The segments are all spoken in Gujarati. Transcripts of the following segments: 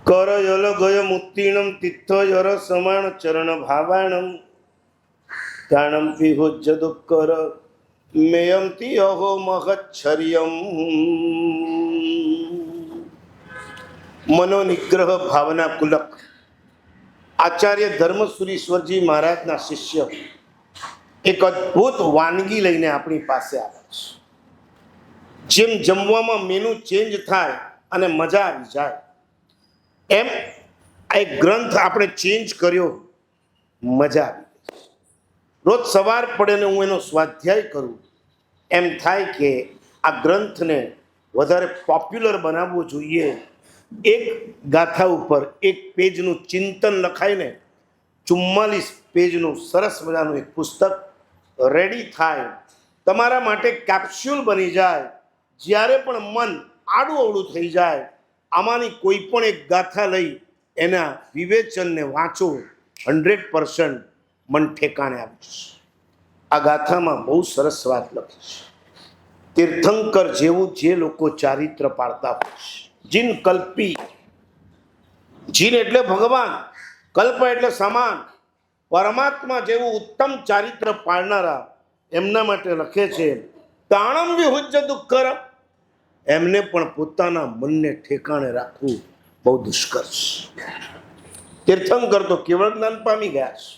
કરયલગય મુત્તીણમ તિથ્થયર સમાણ ચરણ ભાવાણમ તાણમ વિભુજ્ય દુઃકર મેયંતિ અહો મહચ્છર્યમ. મનોનિગ્રહ ભાવના કુલક આચાર્ય ધર્મસુરીશ્વરજી મહારાજના શિષ્ય એક અદ્ભુત વાનગી લઈને આપણી પાસે આવે છે. જેમ જમવામાં મેનુ ચેન્જ થાય અને મજા આવી જાય, એમ આ એક ગ્રંથ આપણે ચેન્જ કર્યો, મજા આવી. રોજ સવાર પડે ને હું એનો સ્વાધ્યાય કરું, એમ થાય કે આ ગ્રંથને વધારે પોપ્યુલર બનાવવો જોઈએ. એક ગાથા ઉપર એક પેજનું ચિંતન લખાઈને 44 પેજનું સરસ મજાનું એક પુસ્તક રેડી થાય, તમારા માટે કેપ્સ્યુલ બની જાય. જ્યારે પણ મન આડું અવળું થઈ જાય, આમાંની કોઈ પણ એક ગાથા લઈ એના વિવેચનને વાંચો, 100% મન ઠેકાણે આવી જશે. આ ગાથામાં બહુ સરસ વાત લખી છે. તીર્થંકર જેવું જે લોકો ચારિત્ર પાળતા હોય છે, જીન કલ્પી, જીન એટલે ભગવાન, કલ્પ એટલે સમાન, પરમાત્મા જેવું ઉત્તમ ચારિત્ર પાળનારા, એમના માટે લખે છે તાણમ વિહુજ્ય દુઃખર. એમને પણ પોતાના મનને ઠેકાણે રાખવું બહુ દુષ્કર છે. તીર્થંકર તો કેવળ જ્ઞાન પામી ગયા છે.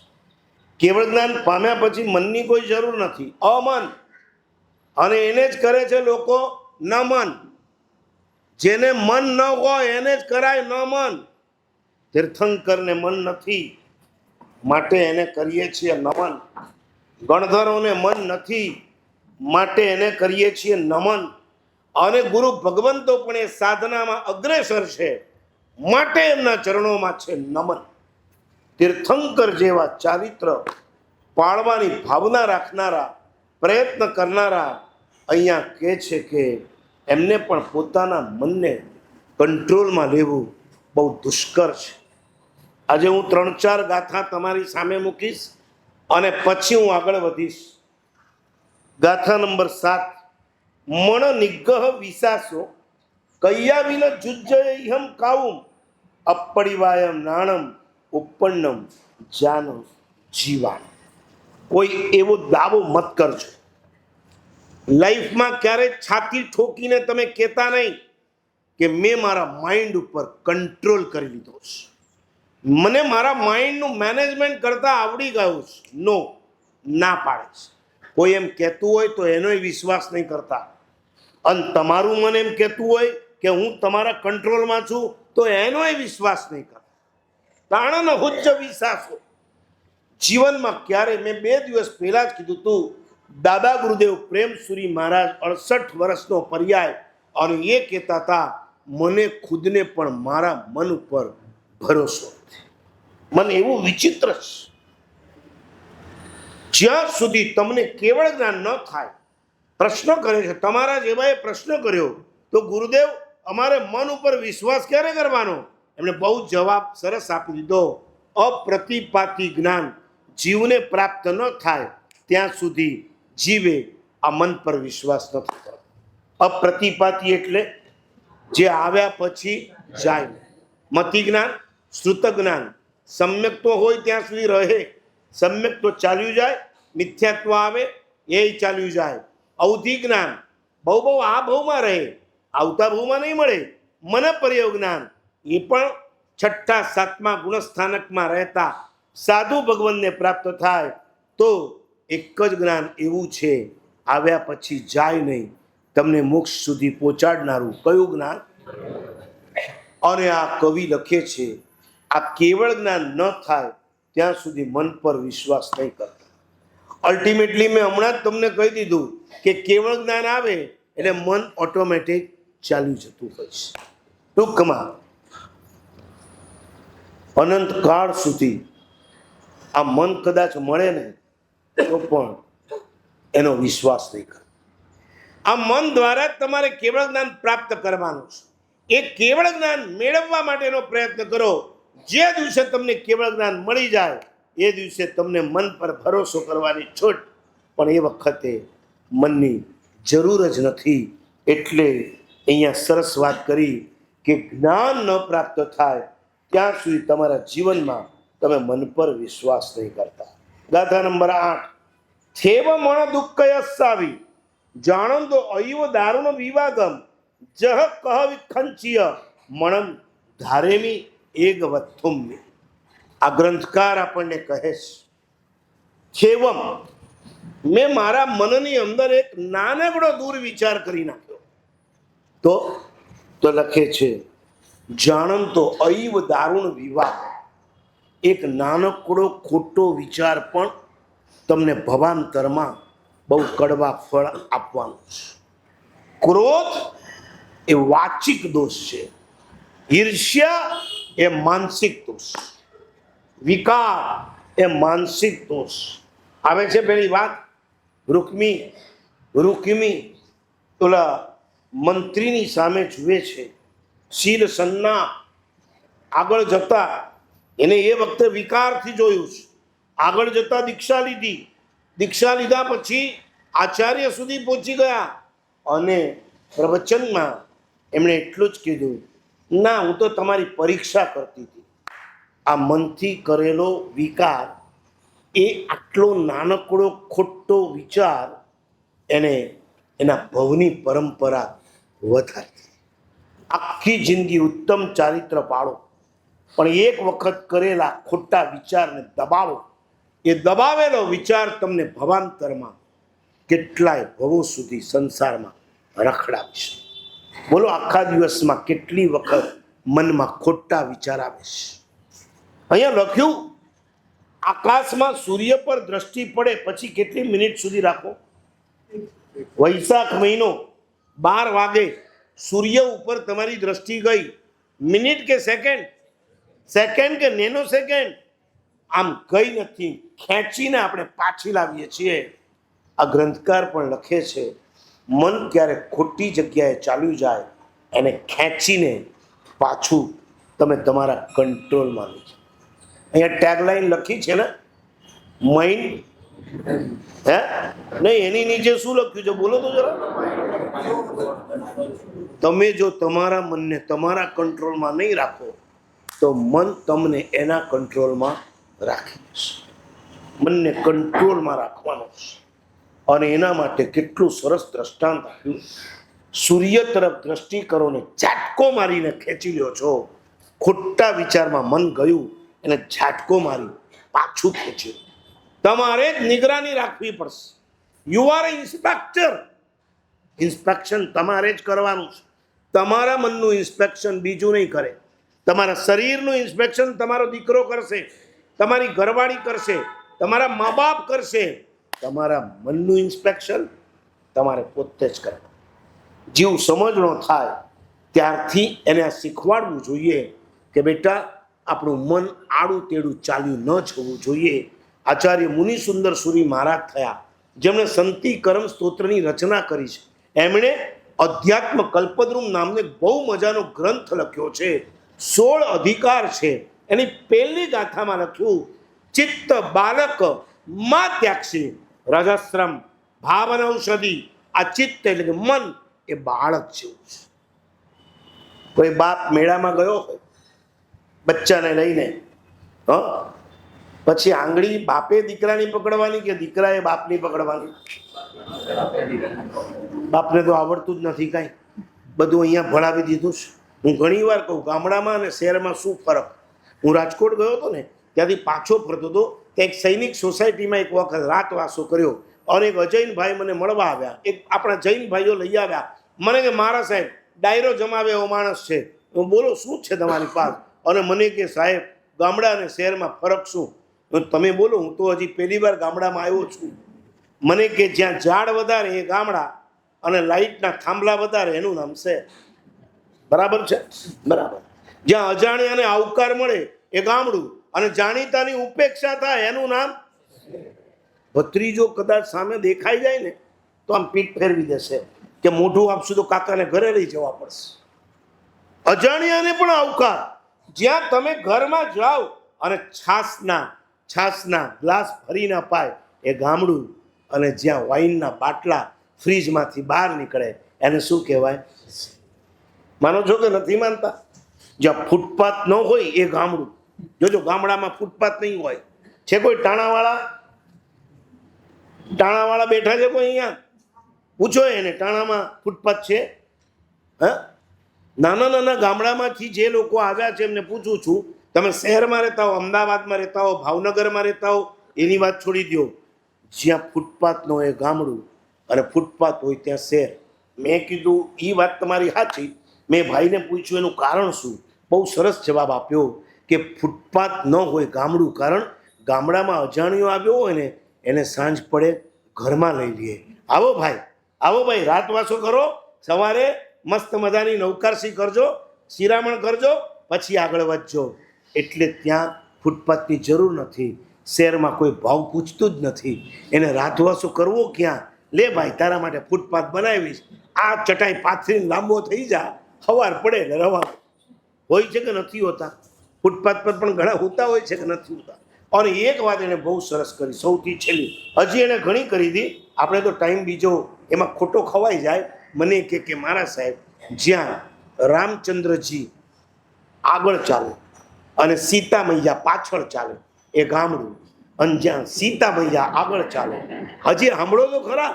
કેવળ જ્ઞાન પામ્યા પછી મનની કોઈ જરૂર નથી, અમન. અને એને જ કરે છે લોકો નમન. જેને મન ન હોય એને જ કરાય નમન. તીર્થંકરને મન નથી, માટે એને કરીએ છીએ નમન. ગણધરોને મન નથી, માટે એને કરીએ છીએ નમન. અને ગુરુ ભગવંતો પણ એ સાધનામાં અગ્રેસર છે, માટે એમના ચરણોમાં છે નમન. તીર્થંકર જેવા ચારિત્ર પાળવાની ભાવના રાખનારા, પ્રયત્ન કરનારા અહીંયા કહે છે કે એમને પણ પોતાના મનને કંટ્રોલમાં લેવું બહુ દુષ્કર છે. આજે હું 3-4 ગાથા તમારી સામે મૂકીશ અને પછી હું આગળ વધીશ. ગાથા નંબર 7. મણ નિગ્રહ વિશાસો કૈયાવિલ જુજ્જયહમ કાવું અપરિવાયમ નાણમ ઉપન્નમ જાનમ જીવાન. કોઈ એવો દાવો મત કરજો. લાઈફમાં ક્યારેય છાતી ઠોકીને તમે કહેતા નહીં કે મેં મારા માઇન્ડ ઉપર કંટ્રોલ કરી લીધો છે, મને મારા માઇન્ડનું મેનેજમેન્ટ કરતા આવડી ગયું છે. નો, ના પાડે છે. કોઈ એમ કહેતું હોય તો એનોય વિશ્વાસ નહીં કરતા, અને તમારું મન એમ કહેતું હોય કે હું તમારા કંટ્રોલમાં છું તો એનોય વિશ્વાસ નહીં કરતા. તાણન હુજ્જ વિશ્વાસો. જીવનમાં ક્યારે, મેં 2 દિવસ પહેલા જ કીધું હતું, દાદા ગુરુદેવ પ્રેમસુરી મહારાજ 68 વર્ષનો પર્યાય, અને એ કહેતા હતા મને ખુદને પણ મારા મન ઉપર ભરોસો નથી. મન એવું વિચિત્ર છે, જ્યાં સુધી તમને કેવળ જ્ઞાન ન થાય. પ્રશ્ન કરે છે, તમારા જેવાએ પ્રશ્ન કર્યો તો ગુરુદેવ અમારે મન ઉપર વિશ્વાસ ક્યારે કરવાનો? એમણે બહુ જવાબ સરસ આપી દીધો. અપ્રતિપાતી જ્ઞાન જીવને પ્રાપ્ત ન થાય ત્યાં સુધી જીવે આ મન પર વિશ્વાસ નથી કરતો. અપ્રતિપાતી એટલે જે આવ્યા પછી જાય. મતિ જ્ઞાન, શ્રુત જ્ઞાન સમ્યક તો હોય ત્યાં સુધી રહે, સમ્યક તો ચાલ્યું જાય, મિથ્યાત્વ આવે એ ચાલ્યું જાય. અવધિ જ્ઞાન બહુ આ ભાવમાં રહે, આવતા ભાવમાં નહીં મળે. મન પર્યવ જ્ઞાન એ પણ 6ઠા 7મા ગુણસ્થાનકમાં રહેતા સાધુ ભગવાનને પ્રાપ્ત થાય. તો એક જ જ્ઞાન એવું છે, આવ્યા પછી જાય નહીં, તમને મોક્ષ સુધી પહોંચાડનારું. કયું જ્ઞાન? અને આ કવિ લખે છે આ કેવળ જ્ઞાન ન થાય ત્યાં સુધી મન પર વિશ્વાસ નહીં કરતા. અલ્ટિમેટલી મેં હમણાં જ તમને કહી દીધું કે કેવળ જ્ઞાન આવે એટલે મન ઓટોમેટિક ચાલ્યું જતું હોય છે. ટૂંકમાં અનંત કાળ સુધી આ મન કદાચ મળે ને તો પણ એનો વિશ્વાસ નહીં કરે. આ મન દ્વારા જ તમારે કેવળ જ્ઞાન પ્રાપ્ત કરવાનું છે. એ કેવળ જ્ઞાન મેળવવા માટેનો પ્રયત્ન કરો. જે દિવસે તમને કેવળ જ્ઞાન મળી જાય એ દિવસે તમને મન પર ભરોસો કરવાની છૂટ, પણ એ વખતે મનની જરૂર જ નથી. એટલે અહીંયા સરસ વાત કરી કે જ્ઞાન ન પ્રાપ્ત થાય ત્યાં સુધી તમારા જીવનમાં તમે મન પર વિશ્વાસ નહીં કરતા. ગાથા નંબર 8. થેવ મણ દુઃખયસ્સાવી જાણંદો અયવ દારૂણ વિવાગમ જહ કહ વિખંચિય મણમ ધારેમી એગ વત્થુમ્ય. આ ગ્રંથકાર આપણને કહે છે, થેવમ, મેં મારા મનની અંદર એક નાનકડો દુર્વિચાર કરી નાખ્યો. તો લખે છે, જાણંતો અયવ દારૂણ વિવાગ, એક નાનકડો ખોટો વિચાર પણ તમને ભવાંતરમાં બહુ કડવા ફળ આપવાનું છે. ક્રોધ એ વાચિક દોષ છે, ઈર્ષ્યા એ માનસિક દોષ, વિકાર એ માનસિક દોષ. આવે છે પેલી વાત, રૂકમી ઓલા મંત્રીની સામે જુએ છે, શીલ સન્ના આગળ જતા એને એ વખતે વિકારથી જોયું છે. આગળ જતા દીક્ષા લીધી, દીક્ષા લીધા પછી આચાર્ય સુધી પહોંચી ગયા અને પ્રવચનમાં એમણે એટલું જ કીધું, ના, હું તો તમારી પરીક્ષા કરતી હતી. આ મનથી કરેલો વિકાર એ આટલો નાનકડો ખોટો વિચાર એને એના ભવની પરંપરા વધારતી. આખી જિંદગી ઉત્તમ ચારિત્ર પાળો, પણ એક વખત કરેલા ખોટા વિચારને દબાવો. એ દબાવેલો વિચાર તમને ભવાંતરમાં કેટલાય ભવો સુધી સંસારમાં રખડાવીશ. બોલો, આખા દિવસમાં કેટલી વખત મનમાં ખોટા વિચાર આવે છે. અહીંયા લખ્યું, આકાશમાં સૂર્ય પર દ્રષ્ટિ પડે પછી કેટલી મિનિટ સુધી રાખો? વૈશાખ મહિનો 12 વાગે સૂર્ય ઉપર તમારી દ્રષ્ટિ ગઈ, મિનિટ કે સેકન્ડ? સેકન્ડ કે નેનો સેકન્ડ? આમ ગઈ નથી, ખેંચીને આપણે પાછી લાવીએ છીએ. આ ગ્રંથકાર પણ લખે છે, મન ક્યારેક ખોટી જગ્યાએ ચાલ્યું જાય એને ખેંચીને પાછું તમે તમારા કંટ્રોલમાં લઈ જાઓ. અહીંયા ટેગલાઈન લખી છે ને, માઇન્ડ, હે નહીં, એની નીચે શું લખ્યું છે બોલો તો જરા. તમે જો તમારા મનને તમારા કંટ્રોલમાં નહીં રાખો તો મન તમને એના કંટ્રોલમાં રાખી દેશે. મનને કંટ્રોલમાં રાખવાનો છે. અને એના માટે કેટલું સરસ દ્રષ્ટાંત આપ્યું. સૂર્ય તરફ દ્રષ્ટિ કરો ને ઝાટકો મારીને ખેંચી લ્યો છો. ખોટા વિચારમાં મન ગયું, એને ઝાટકો મારી પાછું ખેંચ્યું. તમારે જ નિગરાની રાખવી પડશે. You are inspector. ઇન્સ્પેક્શન તમારે જ કરવાનું છે. તમારા મનનું ઇન્સ્પેક્શન બીજું નહીં કરે. તમારા શરીરનું ઇન્સ્પેક્શન તમારો દીકરો કરશે, તમારી ઘરવાળી કરશે, તમારા મા બાપ કરશે. તમારા મનનું ઇન્સ્પેક્શન તમારે પોતે જ કરવું. જીવ સમજણો થાય ત્યારથી એને આ શીખવાડવું જોઈએ કે બેટા, આપણું મન આડું તેડું ચાલ્યું ન જવું જોઈએ. આચાર્ય મુનિ સુંદર સુરી મહારાજ થયા, જેમણે સંતિ કરમ સ્તોત્રની રચના કરી છે. એમણે અધ્યાત્મ કલ્પદ્રુમ નામનો બહુ મજાનો ગ્રંથ લખ્યો છે. 16 અધિકાર છે. એની પહેલી ગાથામાં લખ્યું, ચિત્ત બાલક માં ત્યાગશે રજસ્રમ ભાવન ઔષધિ. આ ચિત્ત એટલે કે મન એ બાળક જેવું છે. કોઈ બાપ મેળામાં ગયો હોય બચ્ચાને લઈને, પછી આંગળી બાપે દીકરાની પકડવાની કે દીકરાએ બાપની પકડવાની? બાપને તો આવડતું જ નથી કાંઈ, બધું અહીંયા ભણાવી દીધું છે. હું ઘણી વાર કહું, ગામડામાં અને શહેરમાં શું ફરક. હું રાજકોટ ગયો હતો ને, ત્યાંથી પાછો ફરતો હતો, ત્યાં એક સૈનિક સોસાયટીમાં એક વખત રાતવાસો કર્યો અને એક અજૈનભાઈ મને મળવા આવ્યા. એક આપણા જૈન ભાઈઓ લઈ આવ્યા. મને કે મારા સાહેબ ડાયરો જમાવે એવો માણસ છે. હું બોલો શું છે તમારી પાસે? અને મને કે સાહેબ ગામડા અને શહેરમાં ફરક શું? તમે બોલો, હું તો હજી પહેલી વાર ગામડામાં આવ્યો છું. મને કે જ્યાં ઝાડ વધારે એ ગામડા અને લાઇટના થાંભલા વધારે એનું નામ શહેર. બરાબર છે? બરાબર. જ્યાં અજાણ્યાને આવકાર મળે એ ગામડું અને જાણીતાની ઉપેક્ષા થાય એનું નામ. ભત્રીજો કદાચ સામે દેખાઈ જાય ને તો આમ પીઠ ફેરવી દેશે કે મોઢું આપશું તો કાકાને ઘરે લઈ જવા પડશે. અજાણ્યાને પણ આવકાર. જ્યાં તમે ઘરમાં જાઓ અને છાસના ગ્લાસ ભરીને અપાય એ ગામડું, અને જ્યાં વાઇનના બાટલા ફ્રીજમાંથી બહાર નીકળે એને શું કહેવાય? માનો છો કે નથી માનતા? જ્યાં ફૂટપાથ ન હોય એ ગામડું. જોજો ગામડામાં ફૂટપાથ નહીં હોય. છે કોઈ ટાણાવાળા બેઠા છે કોઈ અહીંયા? પૂછો એને, ટાણામાં ફૂટપાથ છે? હા, નાના નાના ગામડામાંથી જે લોકો આવ્યા છે એમને પૂછું છું, તમે શહેરમાં રહેતા હો, અમદાવાદમાં રહેતા હો, ભાવનગરમાં રહેતા હો, એની વાત છોડી દો. જ્યાં ફૂટપાથ ન હોય ગામડું અને ફૂટપાથ હોય ત્યાં શહેર. મેં કીધું એ વાત તમારી સાચી. મેં ભાઈને પૂછ્યું એનું કારણ શું? બહુ સરસ જવાબ આપ્યો કે ફૂટપાથ ન હોય ગામડું, કારણ ગામડામાં અજાણ્યો આવ્યો હોય ને એને સાંજ પડે ઘરમાં લઈ લઈએ. આવો ભાઈ, રાતવાસો કરો, સવારે મસ્ત મજાની નૌકારસી કરજો, શિરામણ કરજો, પછી આગળ વધજો. એટલે ત્યાં ફૂટપાથની જરૂર નથી. શહેરમાં કોઈ ભાવ પૂછતું જ નથી. એને રાતવાસો કરવો ક્યાં? લે ભાઈ, તારા માટે ફૂટપાથ બનાવીશ, આ ચટાઈ પાથરીને લાંબો થઈ જા, સવાર પડે ને રવા. હોય છે કે નથી હોતા? ફૂટપાથ પર પણ ઘણા હોતા હોય છે કે નથી હોતા? અને એક વાત એને બહુ સરસ કરી, સૌથી છેલ્લી, હજી એને ઘણી કરી હતી, આપણે તો ટાઈમ બીજો એમાં ખોટો ખવાઈ જાય. મને કે મારા સાહેબ, જ્યાં રામચંદ્રજી આગળ ચાલે અને સીતા મૈયા પાછળ ચાલે એ ગામડું, અને જ્યાં સીતા મૈયા આગળ ચાલે, હજી સાંભળો તો ખરા,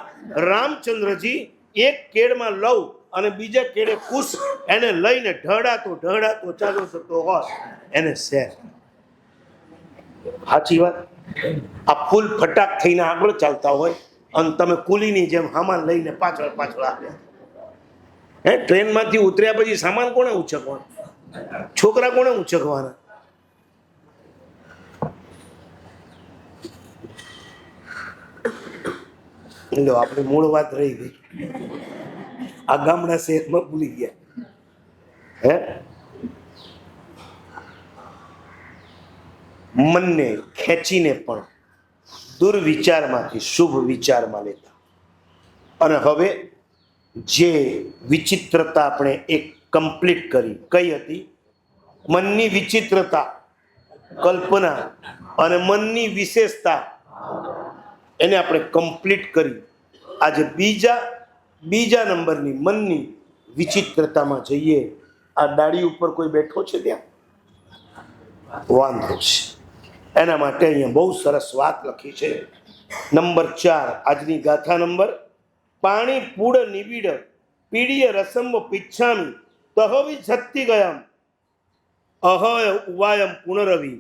રામચંદ્રજી એક કેડમાં લવ અને બીજા કેડે કુશ એને લઈને ઢળાતો ચાલો થતો હોય એને શહેર. સાચી વાત. આ ફૂલ ફટાક થઈને આગળ ચાલતા હોય અને તમે કુલીની જેમ સામાન લઈને પાછળ આવ્યા. ટ્રેનમાંથી ઉતર્યા પછી સામાન કોને ઉચકવાનો? છોકરા કોને ઉચકવાના? લો, આપણી મૂળ વાત રહી ગઈ. આ ગામડા શહેરમાં ભૂલી ગયા. મનને ખેંચીને પણ દુર્વિચારમાંથી શુભ વિચારમાં લેતા. અને હવે જે વિચિત્રતા આપણે એક કમ્પ્લીટ કરી, કઈ હતી? મનની વિચિત્રતા કલ્પના અને મનની વિશેષતા, એને આપણે કમ્પ્લીટ કરી. આજે બીજા નંબરની મનની વિચિત્રતામાં જઈએ. આ ડાળી ઉપર કોઈ બેઠો છે ત્યાં? વાંધો છે. એના માટે અહીંયા બહુ સરસ વાત લખી છે. નંબર 4, આજની ગાથા નંબર: પાણી પૂડ નિબીડ પીડીય રસમ પિચ્છામી તહવી છત્તી ગયામ અહય ઉવાયમ પુનરવિ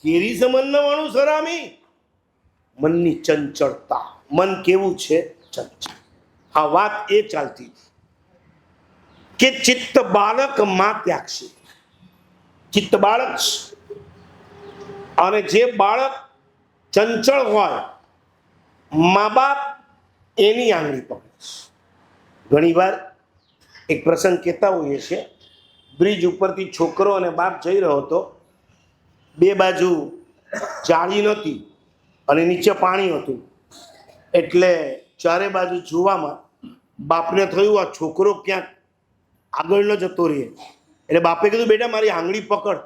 કેરી સમન્નવાણું સરામી. મનની ચંચળતા. મન કેવું છે? ચંચળ. આ વાત એ ચાલતી કે ચિત્ત બાળક માં ત્યાગશે. ચિત્ત બાળક, અને જે બાળક ચંચળ હોય, મા બાપ એની આંગળી પકડે. ઘણી વાર એક પ્રસંગ કહેતા હોઈએ છે, બ્રિજ ઉપરથી છોકરો અને બાપ જઈ રહ્યો હતો. બે બાજુ જાળી નહોતી અને નીચે પાણી હતું, એટલે ચારે બાજુ જોવામાં બાપને થયું આ છોકરો ક્યાંક આગળ ન જતો રહે. એટલે બાપે કીધું, બેટા મારી આંગળી પકડ.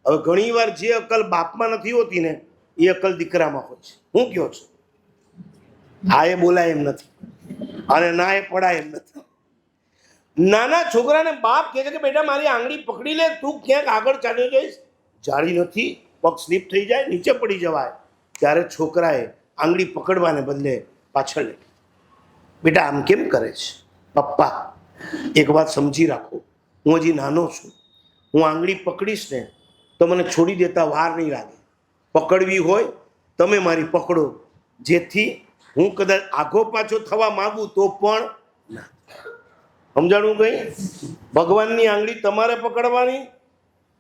હવે ઘણી વાર જે અકલ બાપમાં નથી હોતી ને એ અકલ દીકરામાં હોય છે. હું કહો છું? હા, એ બોલાય એમ નથી અને ના એ પડાય એમ નથી. નાના છોકરાને બાપ કહે છે કે બેટા મારી આંગળી પકડી લે, તું ક્યાંક આગળ ચાલ્યો જઈશ, જાળી નથી, પગ સ્લીપ થઈ જાય, નીચે પડી જવાય. ત્યારે છોકરાએ આંગળી પકડવાને બદલે પાછળ લે. બેટા આમ કેમ કરે છે? પપ્પા એક વાત સમજી રાખો, હું હજી નાનો છું, હું આંગળી પકડીશ ને તો મને છોડી દેતા વાર નહીં લાગે. પકડવી હોય તમે મારી પકડો, જેથી હું કદાચ આઘો પાછો થવા માંગુ તો પણ ના. સમજાણું કઈ? ભગવાનની આંગળી તમારે પકડવાની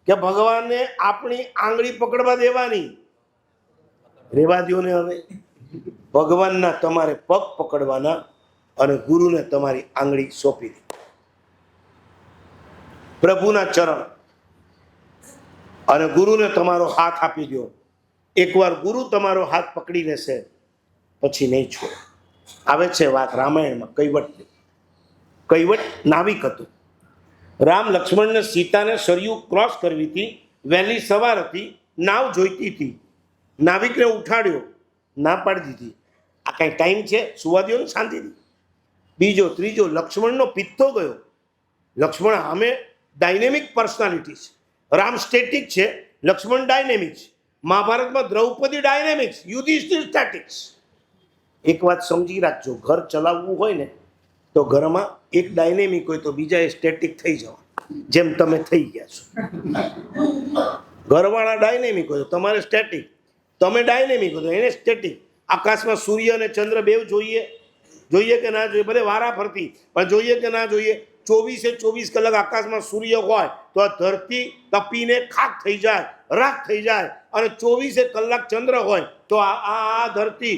કે ભગવાનને આપણી આંગળી પકડવા દેવાની? રેવા દો ને. હવે ભગવાનના તમારે પગ પકડવાના અને ગુરુને તમારી આંગળી સોંપી દે. પ્રભુના ચરણ અને ગુરુને તમારો હાથ આપી દો. એકવાર ગુરુ તમારો હાથ પકડી લેશે પછી નહીં છોડે. આવે છે વાત રામાયણમાં કૈવટની. કૈવટ નાવિક હતું. રામ લક્ષ્મણને સીતાને સરયુ ક્રોસ કરવી હતી. વહેલી સવાર હતી, નાવ જોઈતી હતી. નાવિકને ઉઠાડ્યો, ના પાડી દીધી. આ કાંઈ ટાઈમ છે? સુવા દો ને શાંતિથી. બીજો ત્રીજો લક્ષ્મણનો પિત્તો ગયો. લક્ષ્મણ સામે ડાયનેમિક પર્સનાલિટી છે. રામ સ્ટેટિક છે, લક્ષ્મણ ડાયનેમિક છે. મહાભારતમાં દ્રૌપદી ડાયનેમિક્સ, યુધિષ્ઠિર સ્ટેટિક્સ. એક વાત સમજી રાખજો, ઘર ચલાવવું હોય ને તો ઘરમાં એક ડાયનેમિક હોય તો બીજા એ સ્ટેટિક થઈ જવા, જેમ તમે થઈ ગયા છો. ઘરવાળા ડાયનેમિક હોય તો તમારે સ્ટેટિક, તમે ડાયનેમિક હોય તો એને સ્ટેટિક. આકાશમાં સૂર્ય અને ચંદ્ર બેવ જોઈએ કે ના જોઈએ? ભલે વારા ફરતી, પણ જોઈએ કે ના જોઈએ? 24 કલાક આકાશમાં સૂર્ય હોય તો આ ધરતી તપીને ખાક થઈ જાય, રાખ થઈ જાય. અને 24 કલાક ચંદ્ર હોય તો આ ધરતી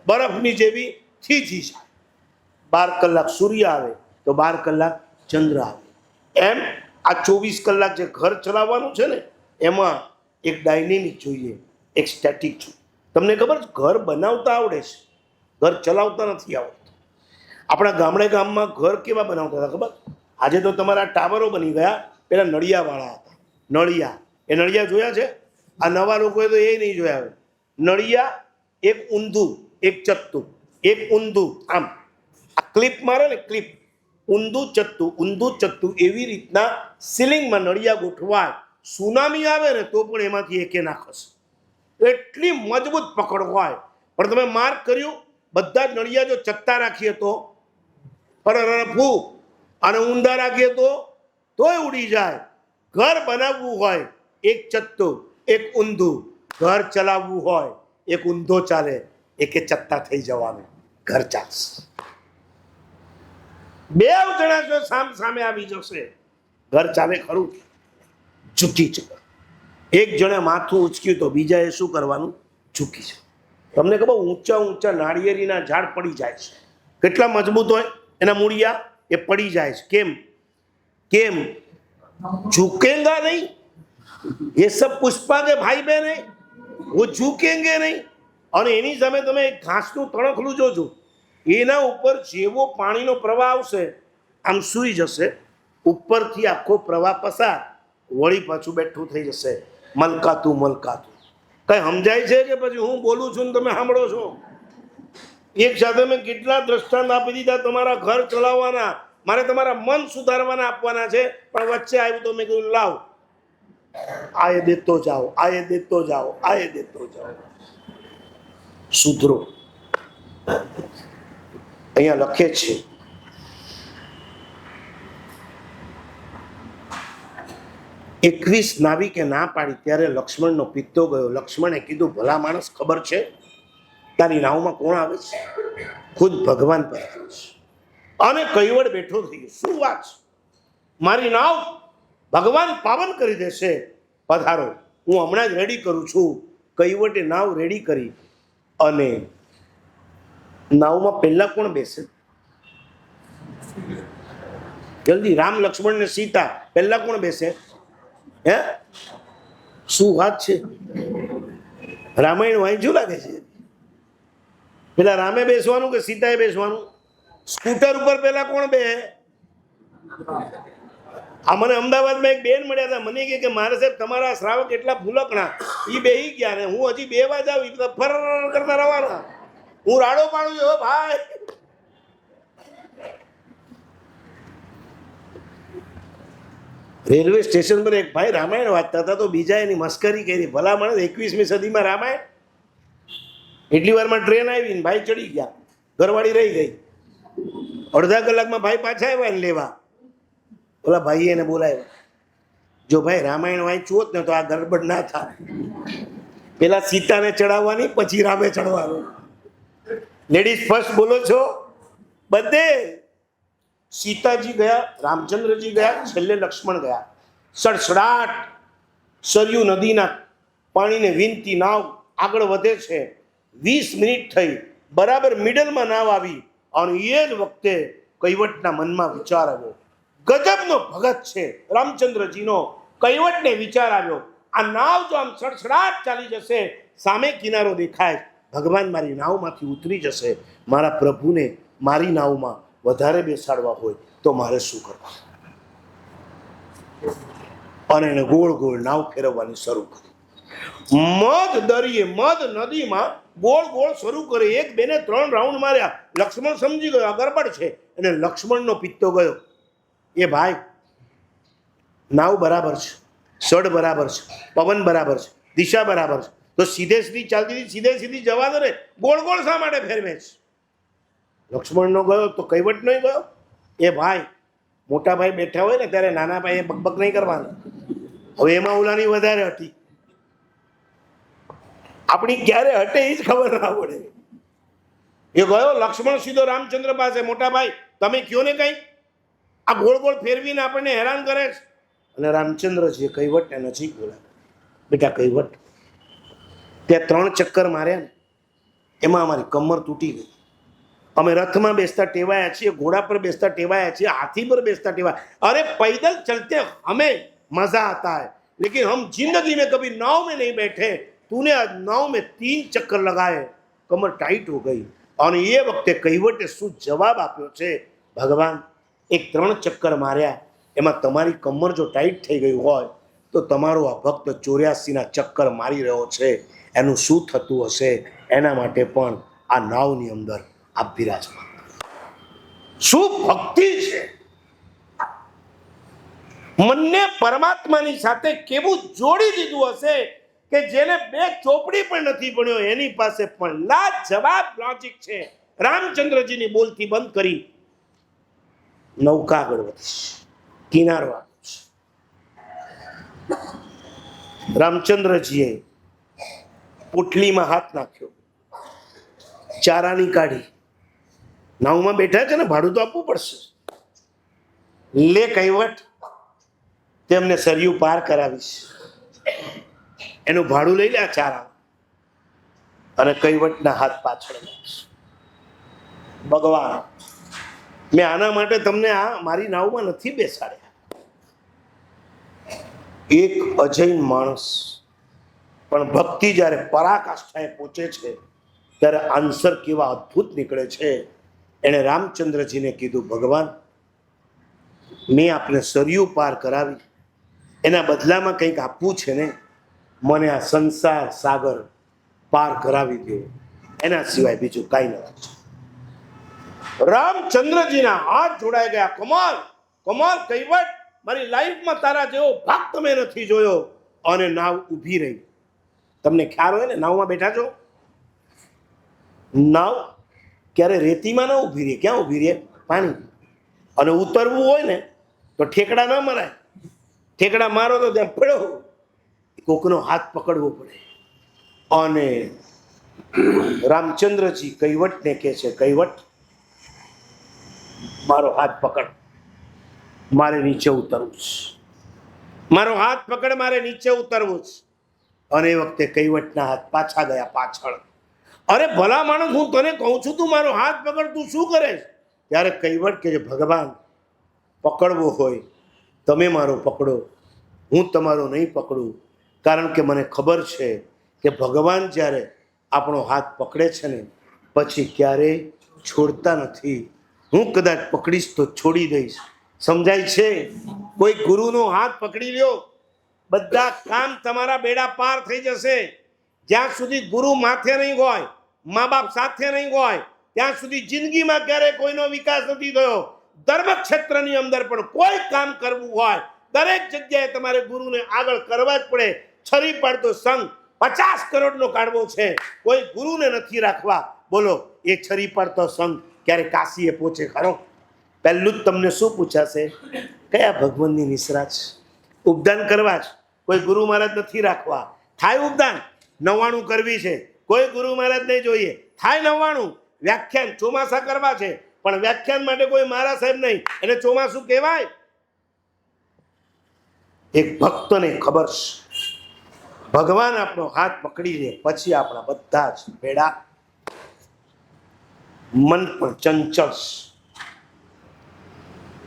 બરફની જેવી થીજી જાય. 12 કલાક સૂર્ય આવે તો 12 કલાક ચંદ્ર આવે. એમ આ 24 કલાક જે ઘર ચલાવવાનું છે ને, એમાં એક ડાયનેમિક જોઈએ, એક સ્ટેટિક જોઈએ. તમને ખબર છે, ઘર બનાવતા આવડે છે, ઘર ચલાવતા નથી આવડતું. આપણા ગામમાં ઘર કેવા બનાવતા હતા ખબર? આજે તો તમારા ટાવરો બની ગયા, પેલા નળિયાવાળા હતા. નળિયા જોયા છે? આ નવા લોકોએ તો એ નહીં જોયા. નળિયા, એક ઊંધું એક ચત્તું, એક ઊંધું આમ આ ક્લિપ મારે ને, ક્લિપ, ઊંધું ચત્તું, એવી રીતના સીલિંગમાં નળિયા ગોઠવાય. સુનામી આવે ને તો પણ એમાંથી એકે ના ખસે, એટલી મજબૂત પકડ હોય. પણ તમે માર્ક કર્યું, બધા જ નળિયા જો ચત્તા રાખીએ તો ફૂ, અને ઊંધા રાખીએ તોય ઉડી જાય. ઘર બનાવવું હોય એક ચત્તું એક ઊંધું, ઘર ચલાવવું હોય એક ઊંધો ચાલે, એકે ચત્તા થઈ જવાનું, ઘર ચાલશે. બે જણા જો સામે આવી જશે, ઘર ચાલે ખરું? ઝૂકી છે. એક જણે માથું ઉચક્યું તો બીજાએ શું કરવાનું? ઝૂકી છે. તમને ખબર, ઊંચા નાળિયેરીના ઝાડ પડી જાય છે. કેટલા મજબૂત હોય એના મૂળિયા, એ પડી જાય છે. કેમ? झुकेगा नहीं, ये सब पुष्पा के भाई बहन है, वो झुकेंगे नहीं. અને એની સામે તમે ઘાસનું તણખલું જોજો, એના ઉપર જેવો પાણીનો પ્રવાહ આવશે, આમ સૂઈ જશે, ઉપરથી આખો પ્રવાહ પસાર, વળી પાછું બેઠું થઈ જશે. મલકાતું. કઈ સમજાય છે કે પછી હું બોલું છું ને તમે સાંભળો છો? એક સાથે મેં કેટલા દ્રષ્ટાંત આપી દીધા તમારા ઘર ચલાવવાના. મારે તમારા મન સુધારવાના આપવાના છે, પણ વચ્ચે આવ્યું તો મેં કીધું લાવ, આયે દેતો જાઓ. સુધરો. અહીંયા લખે છે, એકવીસ નાવિકે ના પાડી ત્યારે લક્ષ્મણનો પિત્તો ગયો. લક્ષ્મણે કીધું, ભલા માણસ, ખબર છે તારી નાવમાં કોણ આવે છે? ખુદ ભગવાન પર આવે છે. અને કૈવડ બેઠો થઈ ગયો. શું વાત છે? મારી નાવ ભગવાન પાવન કરી દેશે, પધારો, હું હમણાં જ રેડી કરું છું. કૈવટે નાવ રેડી કરી. અને નાવમાં પહેલા કોણ બેસે? જલ્દી, રામ, લક્ષ્મણ ને સીતા, પહેલા કોણ બેસે? હે, શું વાત છે? રામાયણ વાંચ્યું લાગે છે. પેલા રામે બેસવાનું કે સીતાએ બેસવાનું? સ્કૂટર ઉપર પેલા કોણ બે? આ મને અમદાવાદમાં એક બેન મળ્યા હતા, મને કે મારે સાહેબ તમારા શ્રાવક એટલા ભૂલકણા, એ બેહી ગયા ને હું હજી 2 વાગે આવી ફર કરતા રવાના. હું રાડો પાડું છું ભાઈ. રેલવે સ્ટેશન પર એક ભાઈ રામાયણ વાંચતા હતા તો બીજા એની મસ્કરી કરી. ભલા માણસ, 21મી સદીમાં રામાયણ? એટલી વારમાં ટ્રેન આવી ને ભાઈ ચડી ગયા, ઘરવાળી રહી ગઈ. અડધા કલાકમાં ભાઈ પાછા આવ્યા ને લેવા. ઓલા ભાઈએ એને બોલાવ્યો, જો ભાઈ રામાયણ વાંચ્યું હોત ને તો આ ગડબડ ના થાય. પેલા સીતાને ચડાવવાની, પછી રામે ચડવાનું. લેડીઝ ફર્સ્ટ બોલો છો બધે. સીતાજી ગયા, રામચંદ્રજી ગયા, છેલ્લે લક્ષ્મણ ગયા. સડસડાટ સરયુ નદીના પાણીને વીનતી નાવ આગળ વધે છે. 20 મિનિટ થઈ, બરાબર મિડલમાં નાવ આવી. અને એ જ વખતે કૈવટના મનમાં વિચાર આવ્યો. ગજબનો ભગત છે રામચંદ્રજીનો. કૈવટને વિચાર આવ્યો, આ નાવ જો આમ સડસડાટ ચાલી જશે, સામે કિનારો દેખાય, ભગવાન મારી નાવમાંથી ઉતરી જશે. મારા પ્રભુને મારી નાવમાં વધારે બેસાડવા હોય તો મારે શું કરવું? અને એને ગોળ ગોળ નાવ ફેરવવાની શરૂ કરી. મધ દરિયે, મધ નદીમાં ગોળ ગોળ શરૂ કરે. 1, 2 ને 3 રાઉન્ડ માર્યા. લક્ષ્મણ સમજી ગયો આ ગરબડ છે, અને લક્ષ્મણનો પિત્તો ગયો. એ ભાઈ, નાવ બરાબર છે, સડ બરાબર છે, પવન બરાબર છે, દિશા બરાબર છે, તો સીધે સીધી ચાલતી સીધે સીધી જવા દો ને, ગોળ ગોળ શા માટે ફેરવે છે? લક્ષ્મણનો ગયો તો કૈવટ નહીં ગયો? એ ભાઈ, મોટા ભાઈ બેઠા હોય ને ત્યારે નાના ભાઈએ બકબક નહીં કરવાનું. હવે એમાં ઓલાની વધારે હતી, આપણી ક્યારે હટે એ જ ખબર ના પડે. એ ગયો લક્ષ્મણ સીધો રામચંદ્ર પાસે, મોટા ભાઈ તમે કયો ને કઈ, આ ગોળ ગોળ ફેરવીને આપણને હેરાન કરે છે. અને રામચંદ્રજીએ કૈવટને નજીક બોલાવ્યો, બેટા કૈવટ, ત્યાં 3 ચક્કર માર્યા ને એમાં અમારી કમર તૂટી ગઈ. અમે રથમાં બેસતા ટેવાયા છીએ, ઘોડા પર બેસતા ટેવાયા છીએ, હાથી પર બેસતા ટેવાયા. અરે पैदल चलते हमें मजा आता है, लेकिन हम जिंदगी में कभी नाव में नहीं बैठे. तूने आज नाव में 3 चक्कर लगाए, कमर टाइट हो गई. અને એ વખતે કૈવટે શું જવાબ આપ્યો છે? ભગવાન, એક 3 ચક્કર માર્યા એમાં તમારી કમર જો ટાઈટ થઈ ગઈ હોય તો તમારો આ ભક્ત 84ના ચક્કર મારી રહ્યો છે, એનું શું થતું હશે? એના માટે પણ આ નાવની અંદર આપ બિરાજમાન. શું ભક્તિ છે! મનને પરમાત્માની સાથે કેવું જોડી દીધું હશે કે જેને 2 ચોપડી પણ નથી ભણ્યો એની પાસે પણ લાજવાબ લોજિક છે. રામચંદ્રજીની બોલતી બંધ કરી નૌકા આગળ વધી, કિનારો આવ્યો છે. રામચંદ્રજીએ પોટલીમાં હાથ નાખ્યો, ચારાની કાઢી, નાવમાં બેઠા છે ને, ભાડું તો આપવું પડશે. લે કૈવટ, તેમને સરયુ પાર કરાવીશ, એનું ભાડું લઈ લે આ ચારા. અને કૈવટના હાથ પાછળ. ભગવાન, મેં આના માટે તમને આ મારી નાવમાં નથી બેસાડ્યા. એક અજૈન માણસ પણ ભક્તિ જ્યારે પરાકાષ્ઠાએ પહોંચે છે ત્યારે આન્સર કેવા અદ્ભુત નીકળે છે. એણે રામચંદ્રજીને કીધું, ભગવાન, મેં આપને સરયુ પાર કરાવી, એના બદલામાં કંઈક આપવું છે ને, મને આ સંસાર સાગર પાર કરાવી દો, એના સિવાય બીજું કાંઈ નથી. રામચંદ્રજીના હાથ જોડાઈ ગયા. કમાલ, કમાલ કૈવટ, મારી લાઈફમાં તારા જેવો ભક્ત મેં નથી જોયો. અને નાવ ઊભી રહી. તમને ખ્યાલ હોય ને, નાવમાં બેઠા છો, નાવ ક્યારે રેતીમાં ના ઊભી રહે, ક્યાં ઊભી રહે? પાણી. અને ઉતરવું હોય ને તો ઠેકડા ન મરાય, ઠેકડા મારો તો ત્યાં પડ્યો, કોકનો હાથ પકડવો પડે. અને રામચંદ્રજી કૈવટને કહે છે, કૈવટ, મારો હાથ પકડ, મારે નીચે ઉતરવું છે, મારો હાથ પકડ, મારે નીચે ઉતરવું છે. અને એ વખતે કૈવટના હાથ પાછા ગયા પાછળ. અરે ભલા માણસ, હું તને કહું છું, તું મારો હાથ પકડ, તું શું કરે? ત્યારે કૈવટ કહે છે, ભગવાન, પકડવો હોય તમે મારો પકડો, હું તમારો નહીં પકડું. કારણ કે મને ખબર છે કે ભગવાન જ્યારે આપણો હાથ પકડે છે ને પછી ક્યારેય છોડતા નથી. હું કદાચ પકડીશ તો છોડી દઈશ. સમજાય છે? કોઈ ગુરુનો હાથ પકડી લ્યો, બધા કામ તમારા બેડા પાર થઈ જશે. જ્યાં સુધી ગુરુ માથે નહીં હોય, મા બાપ સાથે નહીં હોય, ત્યાં સુધી જિંદગીમાં ક્યારેય કોઈનો વિકાસ નથી થયો. ધર્મ ક્ષેત્રની અંદર પણ કોઈ કામ કરવું હોય, દરેક જગ્યાએ તમારે ગુરુને આગળ કરવા જ પડે. છરી પાડતો સંઘ 50 કરોડનો કાઢવો છે, કોઈ ગુરુને નથી રાખવા. બોલો, એ છરી પાડતો સંઘ ક્યારે કાશીએ પહોંચે ખરો? પહેલું જ તમને શું પૂછાશે? કયા ભગવાનની નિસરાજ? ઉપદાન કરવા જ, કોઈ ગુરુ મહારાજ નથી રાખવા. થાય ઉપદાન, 99 કરવી છે, કોઈ ગુરુ મહારાજ નહીં જોઈએ. થાય 99. વ્યાખ્યાન ચોમાસા કરવા છે, પણ વ્યાખ્યાન માટે કોઈ મહારાજ સાહેબ નહીં, એને ચોમાસું કહેવાય? એક ભક્તને ખબર છે, ભગવાન આપણો હાથ પકડી લે પછી આપણા બધા જ બેડા. મન પણ ચંચળ,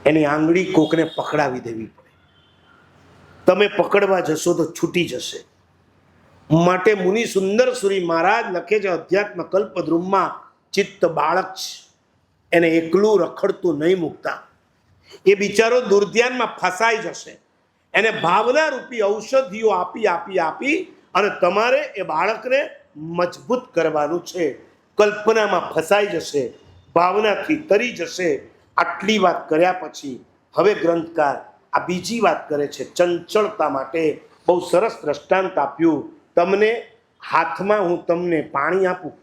એની આંગળી કોકને પકડાવી દેવી પડે. તમે પકડવા જશો તો છૂટી જશે. માટે મુનિ સુંદર સુરી મહારાજ લખે છે અધ્યાત્મ કલ્પદ્રુમમાં, ચિત્ત બાળક છે, એને એકલું રખડતું નહીં મૂકતા. એ બિચારો દુર્ધ્યાનમાં ફસાઈ જશે. એને ભાવના રૂપી ઔષધિઓ આપી આપી આપી અને તમારે એ બાળકને મજબૂત કરવાનું છે. કલ્પનામાં ફસાઈ જશે, ભાવનાથી તરી જશે. આટલી વાત કર્યા પછી હવે ગ્રંથકાર આ બીજી વાત કરે છે ચંચળતા માટે. બહુ સરસ દ્રષ્ટાંત આપ્યું. તમને હાથમાં હું તમને પાણી આપું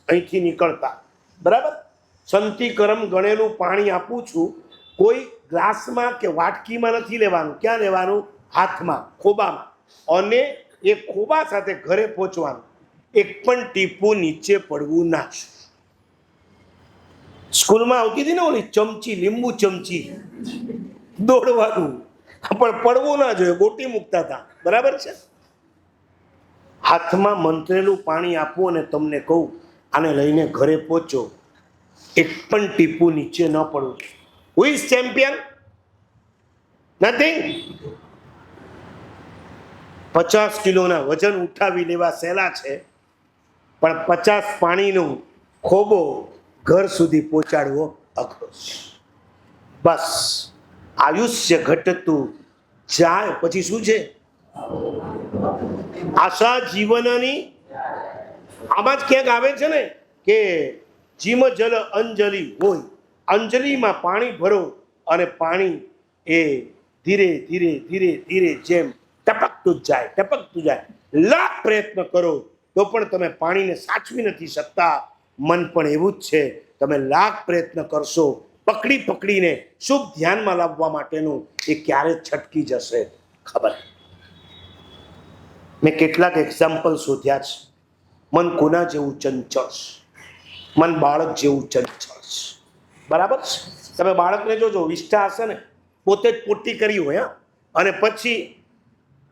અહીંથી નીકળતા, બરાબર, સંતિકરમ ગણેલું પાણી આપું છું, કોઈ ગ્લાસમાં કે વાટકીમાં નથી લેવાનું. ક્યાં લેવાનું? હાથમાં, ખોબામાં. અને એ ખોબા સાથે ઘરે પહોંચવાનું. એક પણ ટીપું નીચે પડવું ના. સ્કૂલમાં આવતી હતી ને ઓલી ચમચી, લીંબુ ચમચી, દોડવાનું, પણ પડવું ના જોઈએ, ગોટી મૂકતા હતા, બરાબર છે. હાથમાં મંત્રેલું પાણી આપવું અને તમને કહું આને લઈને ઘરે પહોંચો, એક પણ ટીપું નીચે ન પડવું. Who is champion? નથિંગ. 50 કિલોના વજન ઉઠાવી લેવા સહેલા છે, પણ 50 પાણીનું ખોબો ઘર સુધી પહોંચાડવો અઘરો છે. બસ આયુષ્ય ઘટતું જાય પછી શું છે? આશા જીવનની. આમાં જ ક્યાંક આવે છે ને કે જીમ જલ અંજલિ હોય, અંજલિમાં પાણી ભરો અને પાણી એ ધીરે ધીરે ધીરે ધીરે જેમ ટપકતું જ જાય, ટપકતું જાય. લાખ પ્રયત્ન કરો તો પણ તમે પાણીને સાચવી નથી શકતા. મન પણ એવું જ છે. તમે લાખ પ્રયત્ન કરશો પકડી પકડીને શુભ ધ્યાનમાં લાવવા માટેનું, એ ક્યારે છટકી જશે ખબર. મેં કેટલાક એક્ઝામ્પલ શોધ્યા છે. મન કોના જેવું ચંચળ છે? મન બાળક જેવું ચંચળ છે, બરાબર છે. તમે બાળકને જોજો, વિષ્ઠા હશે ને, પોતે જ પોટી કરી હોય, અને પછી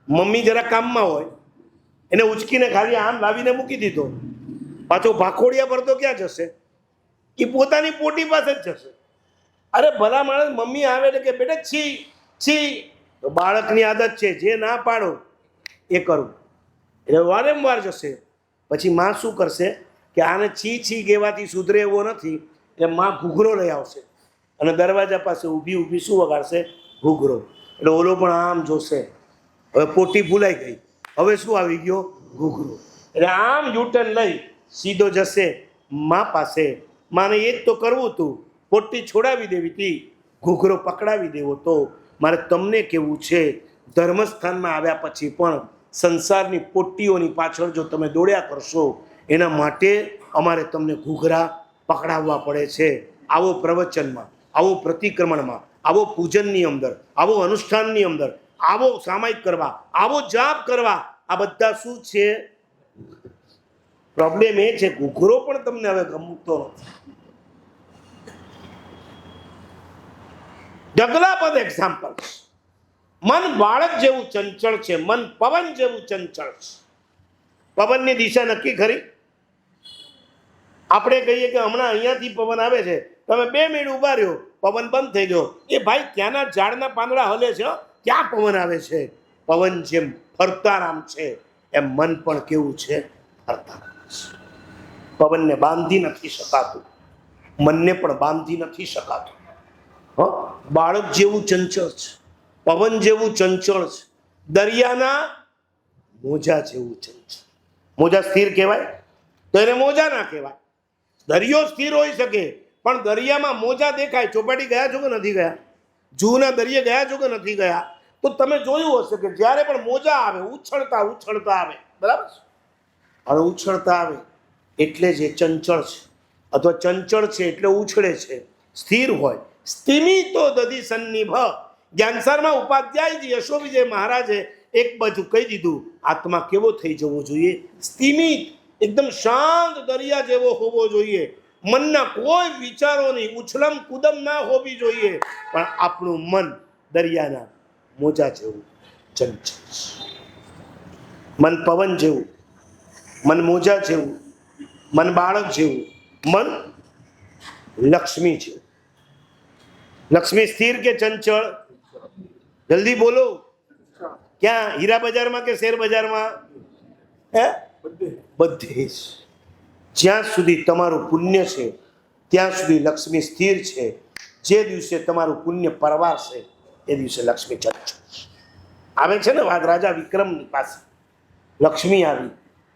મમ્મી જરા કામમાં હોય, એને ઉચકીને ખાલી આમ લાવીને મૂકી દીધો, પાછો ભાખોડિયા પર તો ક્યાં જશે? એ પોતાની પોટી પાસે જ જશે. અરે ભલા માણસ, મમ્મી આવે એટલે કે બેટા છી છી, તો બાળકની આદત છે જે ના પાડો એ કરું, એટલે વારંવાર જશે. પછી માં શું કરશે કે આને છી છી કહેવાથી સુધરે એવો નથી, એટલે માં ઘૂઘરો લઈ આવશે અને દરવાજા પાસે ઊભી ઊભી શું વગાડશે? ઘૂઘરો. એટલે ઓલો પણ આમ જોશે, હવે પોટી ભૂલાઈ ગઈ, હવે શું આવી ગયો? ઘૂઘરો. એટલે આમ યુટર્ન લઈ સીધો જશે માં પાસે. માને એ જ તો કરવું હતું, પોટી છોડાવી દેવી હતી, ઘૂઘરો પકડાવી દેવો તો. મારે તમને કેવું છે, ધર્મસ્થાનમાં આવ્યા પછી પણ સંસારની પોટીઓની પાછળ જો તમે દોડ્યા કરશો, એના માટે અમારે તમને ઘૂઘરા પકડાવવા પડે છે. આવો પ્રવચનમાં, આવો પ્રતિક્રમણમાં, આવો પૂજનની અંદર, આવો અનુષ્ઠાનની અંદર, આવો સામાયિક કરવા, આવો જાપ કરવા, આ બધા શું છે? પ્રોબ્લેમ એ છે ઘૂઘરો પણ તમને હવે ગમતો નથી. ઢગલાબંધ એક્ઝામ્પલ. મન બાળક જેવું ચંચળ છે, મન પવન જેવું ચંચળ છે. પવનની દિશા નક્કી ખરી? આપણે કહીએ કે હમણાં અહીંયાથી પવન આવે છે, તમે 2 મિનિટ ઊભા રહ્યો, પવન બંધ થઈ ગયો. એ ભાઈ ત્યાંના ઝાડના પાંદડા હલે છે, ક્યાં પવન આવે છે? પવન જેમ ફરતારામ છે, એમ મન પણ કેવું છે? ફરતારામ છે. પવનને બાંધી નથી શકાતું, મનને પણ બાંધી નથી શકાતું. બાળક જેવું ચંચળ છે, પવન જેવું ચંચળ છે, દરિયાના મોજા જેવું ચંચળ. મોજા સ્થિર કહેવાય તો એને મોજા ના કહેવાય. દરિયો સ્થિર હોઈ શકે, પણ દરિયામાં મોજા દેખાય. ચોપાટી ગયા છો કે નથી ગયા? જૂના દરિયે ગયા છો કે નથી ગયા? તો તમે જોયું હશે કે જ્યારે પણ મોજા આવે, ઉછળતા ઉછળતા આવે, બરાબર. હવે ઉછળતા આવે એટલે જે ચંચળ છે, અથવા ચંચળ છે એટલે ઉછળે છે. સ્થિર હોય, સ્થિમિતો દધી સન્નિભ. જ્ઞાનસારમાં ઉપાધ્યાય યશો વિજય મહારાજે એક બાજુ કહી દીધું, આત્મા કેવો થઈ જવો જોઈએ? સ્થિમિત, એકદમ શાંત દરિયા જેવો હોવો જોઈએ. મનના કોઈ વિચારોની ઉછલમ કુદમ ના હોવી જોઈએ. પણ આપણું મન દરિયાના મોજા જેવું ચંચળ છે. મન પવન જેવું, મન મોજા જેવું, મન બાળક જેવું, મન લક્ષ્મી જેવું. લક્ષ્મી સ્થિર કે ચંચળ? જલ્દી બોલો. ક્યાં? હીરા બજારમાં કે શેર બજારમાં? બધે જ. જ્યાં સુધી તમારું પુણ્ય છે ત્યાં સુધી લક્ષ્મી સ્થિર છે. જે દિવસે તમારું પુણ્ય પરવારશે એ દિવસે લક્ષ્મી ચંચળ આવે છે ને. વાત રાજા વિક્રમની પાસે લક્ષ્મી આવી,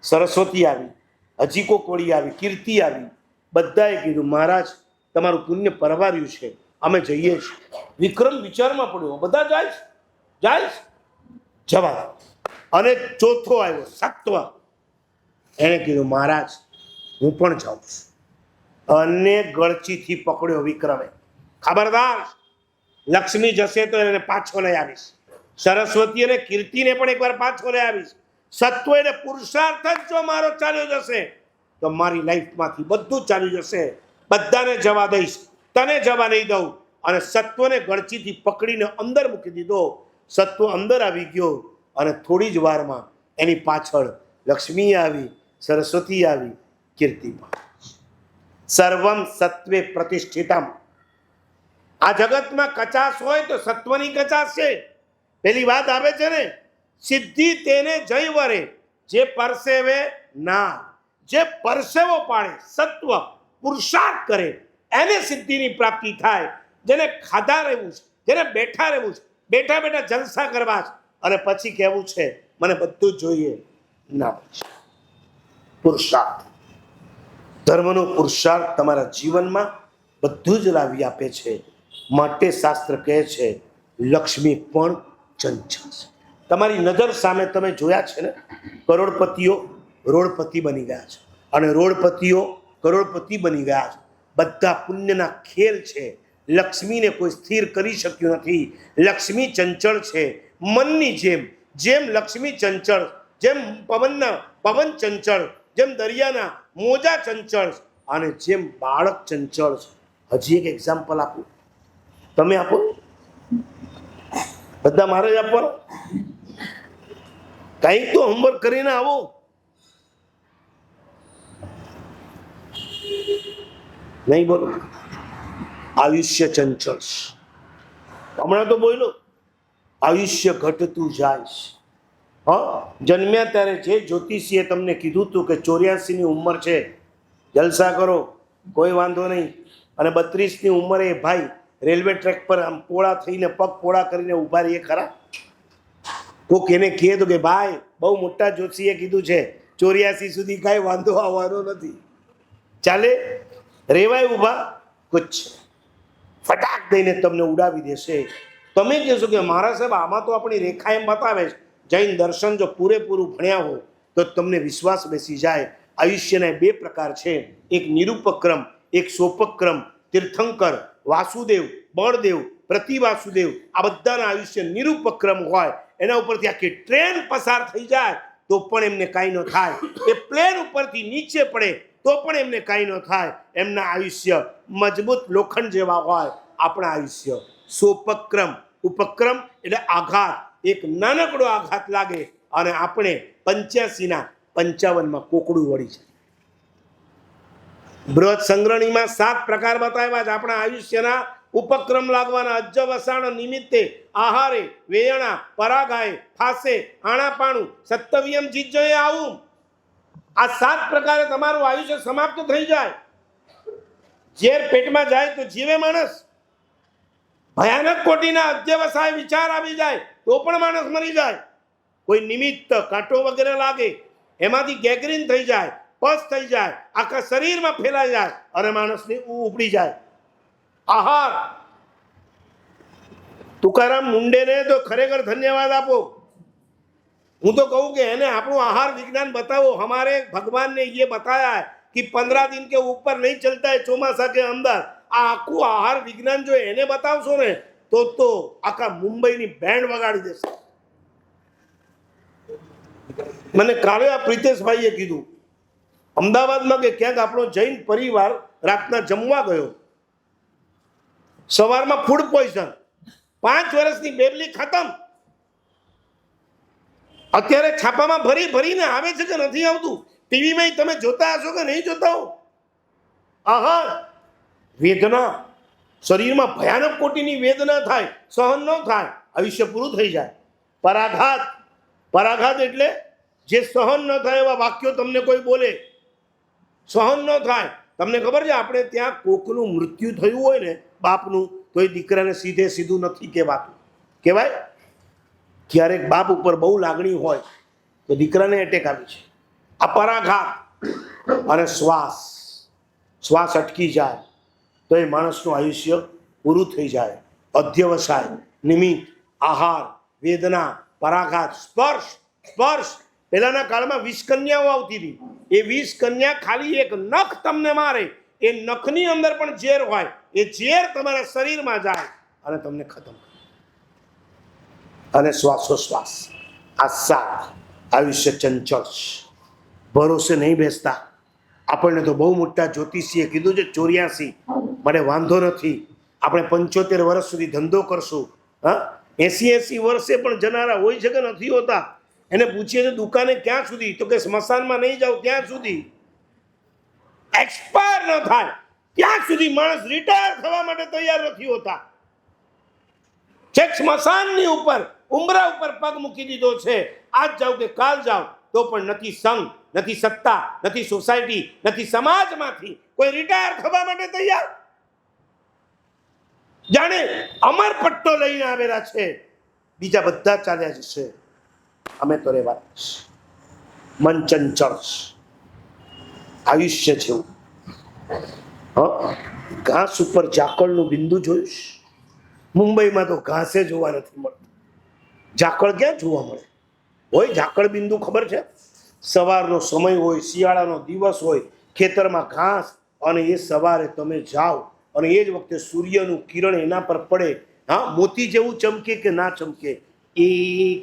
સરસ્વતી આવી, હજી કોક વળી આવી, કીર્તિ આવી. બધાએ કીધું મહારાજ તમારું પુણ્ય પરવાર્યું છે, અમે જઈએ છીએ. વિક્રમ વિચારમાં પડ્યો, બધા જાય છે, જાય જવા દો. અને ચોથો આવ્યો સત્વ. એણે કીધું મહારાજ હું પણ જાઉં છું. અને ગળચીથી પકડ્યો વિક્રમે. ખબરદાર, લક્ષ્મી જશે તો એને પાછો લઈ આવીશ. સરસ્વતી અને કીર્તિને પણ એકવાર પાછો લઈ આવીશ. સત્વ એટલે પુરુષાર્થ જ જો મારો ચાલ્યો જશે તો મારી લાઈફમાંથી બધું ચાલ્યું જશે. બધાને જવા દઈશ, તને જવા નહીં દઉં. અને સત્વને ગળચીથી પકડીને અંદર મૂકી દીધો. સત્વ અંદર આવી ગયો અને થોડી જ વારમાં એની પાછળ લક્ષ્મી આવી, સરસ્વતી આવી, કીર્તિ પણ. સર્વમ સત્વે પ્રતિષ્ઠિતમ. આ જગતમાં કચાશ હોય તો સત્વની કચાશ છે. પેલી વાત આવે છે ને, સિદ્ધિ તેને જય વરે જે પરસેવે ના. જે પરસેવો પાડે, સત્વ પુરુષાર્થ કરે, એને સિદ્ધિની પ્રાપ્તિ થાય. જેને ખાધા રહેવું છે, જેને બેઠા રહેવું છે, બેઠા બેઠા જલસા કરવા છે અને પછી કહેવું છે મને બધું જ જોઈએ, ના. પુરુષાર્થ, ધર્મનો પુરુષાર્થ તમારા જીવનમાં બધું જ લાવી આપે છે. માટે શાસ્ત્ર કહે છે લક્ષ્મી પણ ચંચળ છે. તમારી નજર સામે તમે જોયા છે ને, કરોડપતિઓ રોડપતિ બની ગયા છે અને રોડપતિઓ કરોડપતિ બની ગયા છે. બધા પુણ્યના ખેલ છે. લક્ષ્મીને કોઈ સ્થિર કરી શક્યું નથી. લક્ષ્મી ચંચળ છે. મનની જેમ જેમ લક્ષ્મી ચંચળ, જેમ પવન ચંચળ, જેમ દરિયાના મોજા ચંચળ અને જેમ બાળક ચંચળ છે. હજી એક એક્ઝામ્પલ આપું, તમે આપો, બધા મારે જ આપવાનો. કંઈક તો હોમવર્ક કરીને આવો. નહીં બોલો. આયુષ્ય ચંચળ. હમણાં તો બોલો, આયુષ્ય ઘટતું જાય છે. હા, જન્મ્યા ત્યારે જે જ્યોતિષીએ તમને કીધું હતું કે 84ની ઉંમર છે, જલસા કરો, કોઈ વાંધો નહીં. અને 32ની ઉંમરે ભાઈ રેલવે ટ્રેક પર આમ પોળા થઈને પગ પોળા કરીને ઊભા રહીએ ખરા? કોક એને કહે તો કે ભાઈ બહુ મોટા જ્યોતિષીએ કીધું છે 84 સુધી કાંઈ વાંધો આવવાનો નથી, ચાલે, રેવાય ઊભા? કુછ ફટાક દઈને તમને ઉડાવી દેશે. તમે કહેશો કે મારા સાહેબ આમાં તો આપણી રેખા એમ બતાવે છે. જૈન દર્શન જો પૂરેપૂરું ભણ્યા હો તો તમને વિશ્વાસ બેસી જાય. આયુષ્યના બે પ્રકાર છે, એક નિરૂપક્રમ, એક સોપક્રમ. તીર્થંકર, વાસુદેવ, બળદેવ, પ્રતિવાસુદેવ, આ બધાના આયુષ્ય નિરૂપક્રમ હોય. એના ઉપરથી આખી ટ્રેન પસાર થઈ જાય તો પણ એમને કાંઈ ન થાય. એ પ્લેન ઉપરથી નીચે પડે તો પણ એમને કાંઈ ન થાય. એમના આયુષ્ય મજબૂત લોખંડ જેવા હોય. આપણા આયુષ્ય સોપક્રમ. ઉપક્રમ એટલે આઘાત. એક નાનકડો આઘાત લાગે અને આપણે 85ના 55માં કોકડું વળી જાય. બૃહદ સંગ્રહણીમાં 7 પ્રકાર બતાવ્યા છે આપણા આયુષ્યના ઉપક્રમ લાગવાના. અજ્જવસાણ નિમિત્તે આહારે વેયણા પરાગાય ફાસે આણાપાણું સત્તવ્યમ જીજ્જયે આવું. આ 7 પ્રકારે તમારું આયુષ્ય સમાપ્ત થઈ જાય. ઝેર પેટમાં જાય તો જીવે માણસ. ભયાનક કોટીના અધ્યવસાય વિચાર આવી જાય તો પણ માણસ મરી જાય. કોઈ નિમિત્ત કાંટો વગેરે લાગે એમાંથી ગેંગ્રીન થઈ જાય, પસ થઈ જાય, આખા શરીરમાં ફેલાઈ જાય અને માણસની ઉપડી જાય. આહાર, તુકારામ મુંડેને તો ખરેખર ધન્યવાદ આપો. હું તો કહું કે એને આપણું આહાર વિજ્ઞાન બતાવો. हमारे भगवान ने ये बताया है कि 15 दिन के ऊपर नहीं चलता है ચોમાસા के अंदर. આ આખું આહાર વિજ્ઞાન જો એને બતાવશો ને તો આખા મુંબઈની બેન્ડ વગાડી દેશે. મને કાલે આ પ્રિતેશભાઈએ કીધું અમદાવાદમાં કે ક્યાંક આપણો જૈન પરિવાર રાતના જમવા ગયો, સવારમાં ફૂડ પોઈઝન, 5 વર્ષની બેબલી ખતમ. અત્યારે છાપામાં ભરી ભરીને આવે છે કે નથી આવતું? ટીવીમાં તમે જોતા હશો કે નહીં જોતા હો? આહાર, વેદના, શરીરમાં ભયાનક કોટીની વેદના થાય, સહન ન થાય, આયુષ્ય પૂરું થઈ જાય. પરાઘાત, પરાઘાત એટલે જે સહન ન થાય એવા વાક્યો તમને કોઈ બોલે, સહન ન થાય. તમને ખબર છે આપણે ત્યાં કોકનું મૃત્યુ થયું હોય ને બાપનું, તો એ દીકરાને સીધે સીધું નથી કહેવાતું. કહેવાય ક્યારેક બાપ ઉપર બહુ લાગણી હોય તો દીકરાને એટેક આવી છે. આ પરાઘાત. અને શ્વાસ અટકી જાય તો એ માણસનું આયુષ્ય પૂરું થઈ જાય. અધ્યવસાય, નિમિત્ત, આહાર, વેદના, પરાઘાત, સ્પર્શ સ્પર્શ. પહેલાના કાળમાં 20 કન્યાઓ આવતી હતી. એ 20 કન્યા ખાલી એક નખ તમને મારે, એ નખની અંદર પણ ઝેર હોય, એ ઝેર તમારા શરીરમાં જાય અને તમને ખતમ કરે. અને શ્વાસોશ્વાસ, આ 7 આયુષ્ય ચંચળ છે. ભરોસે નહીં બેસતા. આપણને તો બહુ મોટા જ્યોતિષીએ કીધું છે 84, મને વાંધો નથી, આપણે 75 વર્ષ સુધી ધંધો કરશું. હા, 80 વર્ષે પણ જનારા હોય છે કે નથી હોતા? એને પૂછીએ તો દુકાને ક્યાં સુધી? તો કે સ્મશાનમાં નહીં જાવ ત્યાં સુધી. એક્સપાયર ન થાય ત્યાં સુધી માણસ રિટાયર થવા માટે તૈયાર નથી હોતા. છેક સ્મશાનની ઉપર, ઉંબરા ઉપર પગ મૂકી દીધો છે. આજ જાવ કે કાલ જાવ તો પણ નથી સંઘ, નથી સત્તા, નથી સોસાયટી, નથી સમાજમાંથી કોઈ રિટાયર થવા માટે તૈયાર. જાણે અમર પટ્ટો લઈને આવેલા છે, બીજા બધા ચાલ્યા જશે, અમે તો રહેવાના છે. મન ચંચળ છે, આયુષ્ય જેવું. ઘાસ ઉપર ઝાકળનું બિંદુ જોયું? મુંબઈમાં તો ઘાસે જોવા નથી મળતું. ઝાકળ ક્યાં જોવા મળે? હોય ઝાકળ બિંદુ ખબર છે? સવારનો સમય હોય, શિયાળાનો દિવસ હોય, ખેતરમાં ઘાસ, અને એ સવારે તમે જાઓ અને એ જ વખતે સૂર્યનું કિરણ એના પર પડે. હા, મોતી જેવું ચમકે કે ના ચમકે, એ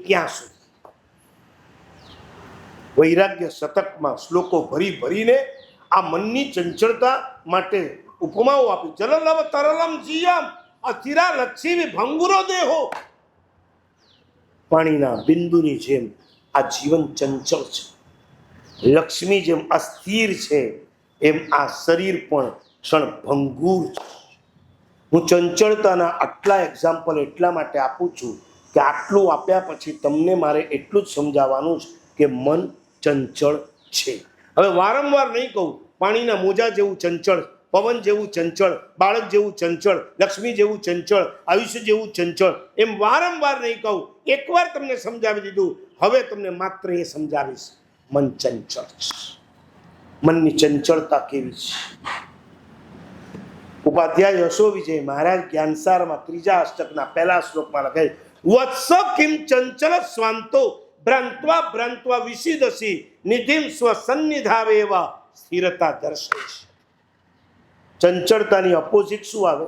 ક્યાં સુધી? વૈરાગ્ય શતકમાં શ્લોકો ભરી ભરીને આ મનની ચંચળતા માટે ઉપમાઓ આપી. જલલવ તરલમ જીયમ અથિરા લક્ષી ભંગુરો દેહો. પાણીના બિંદુની જેમ આ જીવન ચંચળ છે. લક્ષ્મી જેમ અસ્થિર છે, એમ આ શરીર પણ ક્ષણ ભંગુર છે. હું ચંચળતાના આટલા એક્ઝામ્પલ એટલા માટે આપું છું કે આટલું આપ્યા પછી તમને મારે એટલું જ સમજાવવાનું છે કે મન ચંચળ છે. હવે વારંવાર નહીં કહું પાણીના મોજા જેવું ચંચળ, પવન જેવું ચંચળ, બાળક જેવું ચંચળ, લક્ષ્મી જેવું ચંચળ, આયુષ્ય જેવું ચંચળ, એમ વારંવાર નહીં કહું. એકવાર તમને સમજાવી દીધું, હવે તમને માત્ર એ સમજાવીશ. મન ચંચળ છે. મનની ચંચળતા કેવી છે? ઉપાધ્યાય યશો વિજય મહારાજ જ્ઞાનસારમાં 3જા અષ્ટકના 1લા શ્લોકમાં લખે, વત્સ કિમ ચંચલ સ્વાંતો ભ્રાંત્વા ભ્રાંત્વા વિસિદસી નિધિમ સ્વસન્નિધાવેવ સ્થિરતા દર્શય. ચંચળતાની અપોઝિટ શું આવે?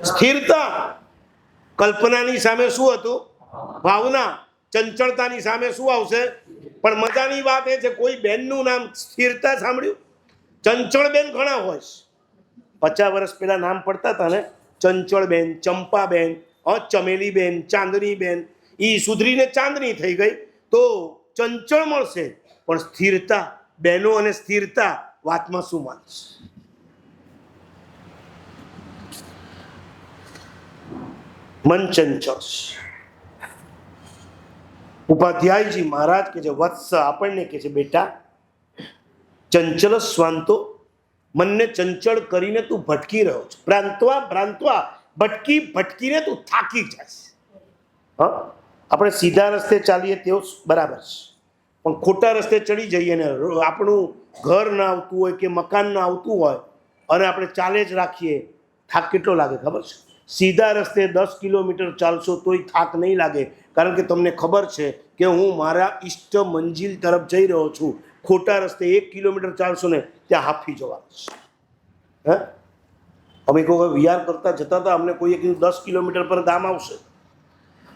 સ્થિરતા. કલ્પનાની સામે શું હતું? ભાવના. ચંચળતાની સામે શું આવશે? પણ મજાની વાત એ છે, કોઈ બેનનું નામ સ્થિરતા સાંભળ્યું? ચંચળ બેન ઘણા હોય. 50 વર્ષ પહેલા નામ પડતા હતા ને, ચંચળ બેન, ચંપા બેન, ચમેલી બેન, ચાંદની બેન. એ સુધરીને ચાંદની થઈ ગઈ તો ચંચળ મળશે. પણ સ્થિરતા, બહેનો અને સ્થિરતા, વાતમાં શું માનશે? મન ચંચળ. ઉપાધ્યાયજી મહારાજ કે છે, વત્સ આપણને કે છે, બેટા ચંચલ સ્વાંતો, મનને ચંચળ કરીને તું ભટકી રહ્યો છે. ભ્રાંતવા ભ્રાંતવા, ભટકી ભટકીને તું થાકી જાય. હા, આપણે સીધા રસ્તે ચાલીએ તેવું બરાબર છે, પણ ખોટા રસ્તે ચડી જઈએ ને આપણું ઘર ના આવતું હોય કે મકાન ના આવતું હોય અને આપણે ચાલે જ રાખીએ, થાક કેટલો લાગે ખબર છે? સીધા રસ્તે 10 કિલોમીટર ચાલશો તોય થાક નહીં લાગે, કારણ કે તમને ખબર છે કે હું મારા ઈષ્ટ મંજિલ તરફ જઈ રહ્યો છું. ખોટા રસ્તે 1 કિલોમીટર ચાલશો ને ત્યાં હાફી જવાનું છે. હે, અમે કોઈ વિહાર કરતા જતા હતા, અમને કોઈએ કીધું 10 કિલોમીટર પર ગામ આવશે.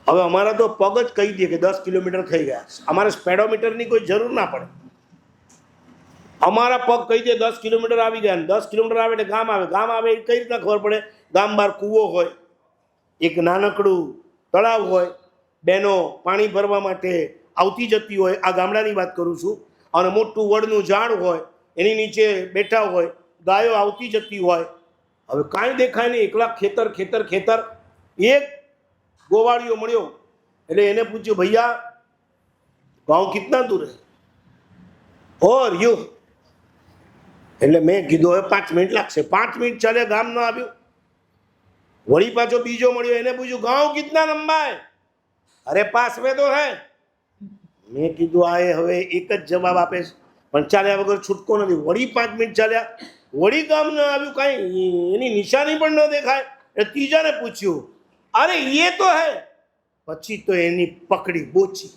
હવે અમારા તો પગ જ કહી દે કે 10 કિલોમીટર થઈ ગયા. અમારે સ્પેડોમીટરની કોઈ જરૂર ના પડે. અમારા પગ કહી દે 10 કિલોમીટર આવી ગયા. 10 કિલોમીટર આવે એટલે ગામ આવે. ગામ આવે એ કઈ રીતના ખબર પડે? ગામ બહાર કૂવો હોય, એક નાનકડું તળાવ હોય, બહેનો પાણી ભરવા માટે આવતી જતી હોય. આ ગામડાની વાત કરું છું. અને મોટું વડનું ઝાડ હોય, એની નીચે બેઠા હોય, ગાયો આવતી જતી હોય. હવે કાંઈ દેખાય નહીં, એકલા ખેતર ખેતર ખેતર. એક ગોવાળિયો મળ્યો એટલે એને પૂછ્યું, ભૈયા ગાંવ કિતના દૂર હે ઓર યુ? એટલે મેં કીધું હવે 5 મિનિટ લાગશે. 5 મિનિટ ચાલે, ગામ ન આવ્યું. વળી પાછો બીજો મળ્યો, એને પૂછ્યું ગાંવ કિતના લંબા હે? અરે પાસ में तो है. મેં કીધું આ હવે એક જ જવાબ આપે છે, પણ ચાલ્યા વગર છૂટકો નથી. વળી 5 મિનિટ ચાલ્યા, વળી ગામ ન આવ્યું, કાંઈ એની નિશાની પણ ન દેખાય. એ ત્રીજાને પૂછ્યું, અરે ये तो है. પછી તો એની પકડી બોચી।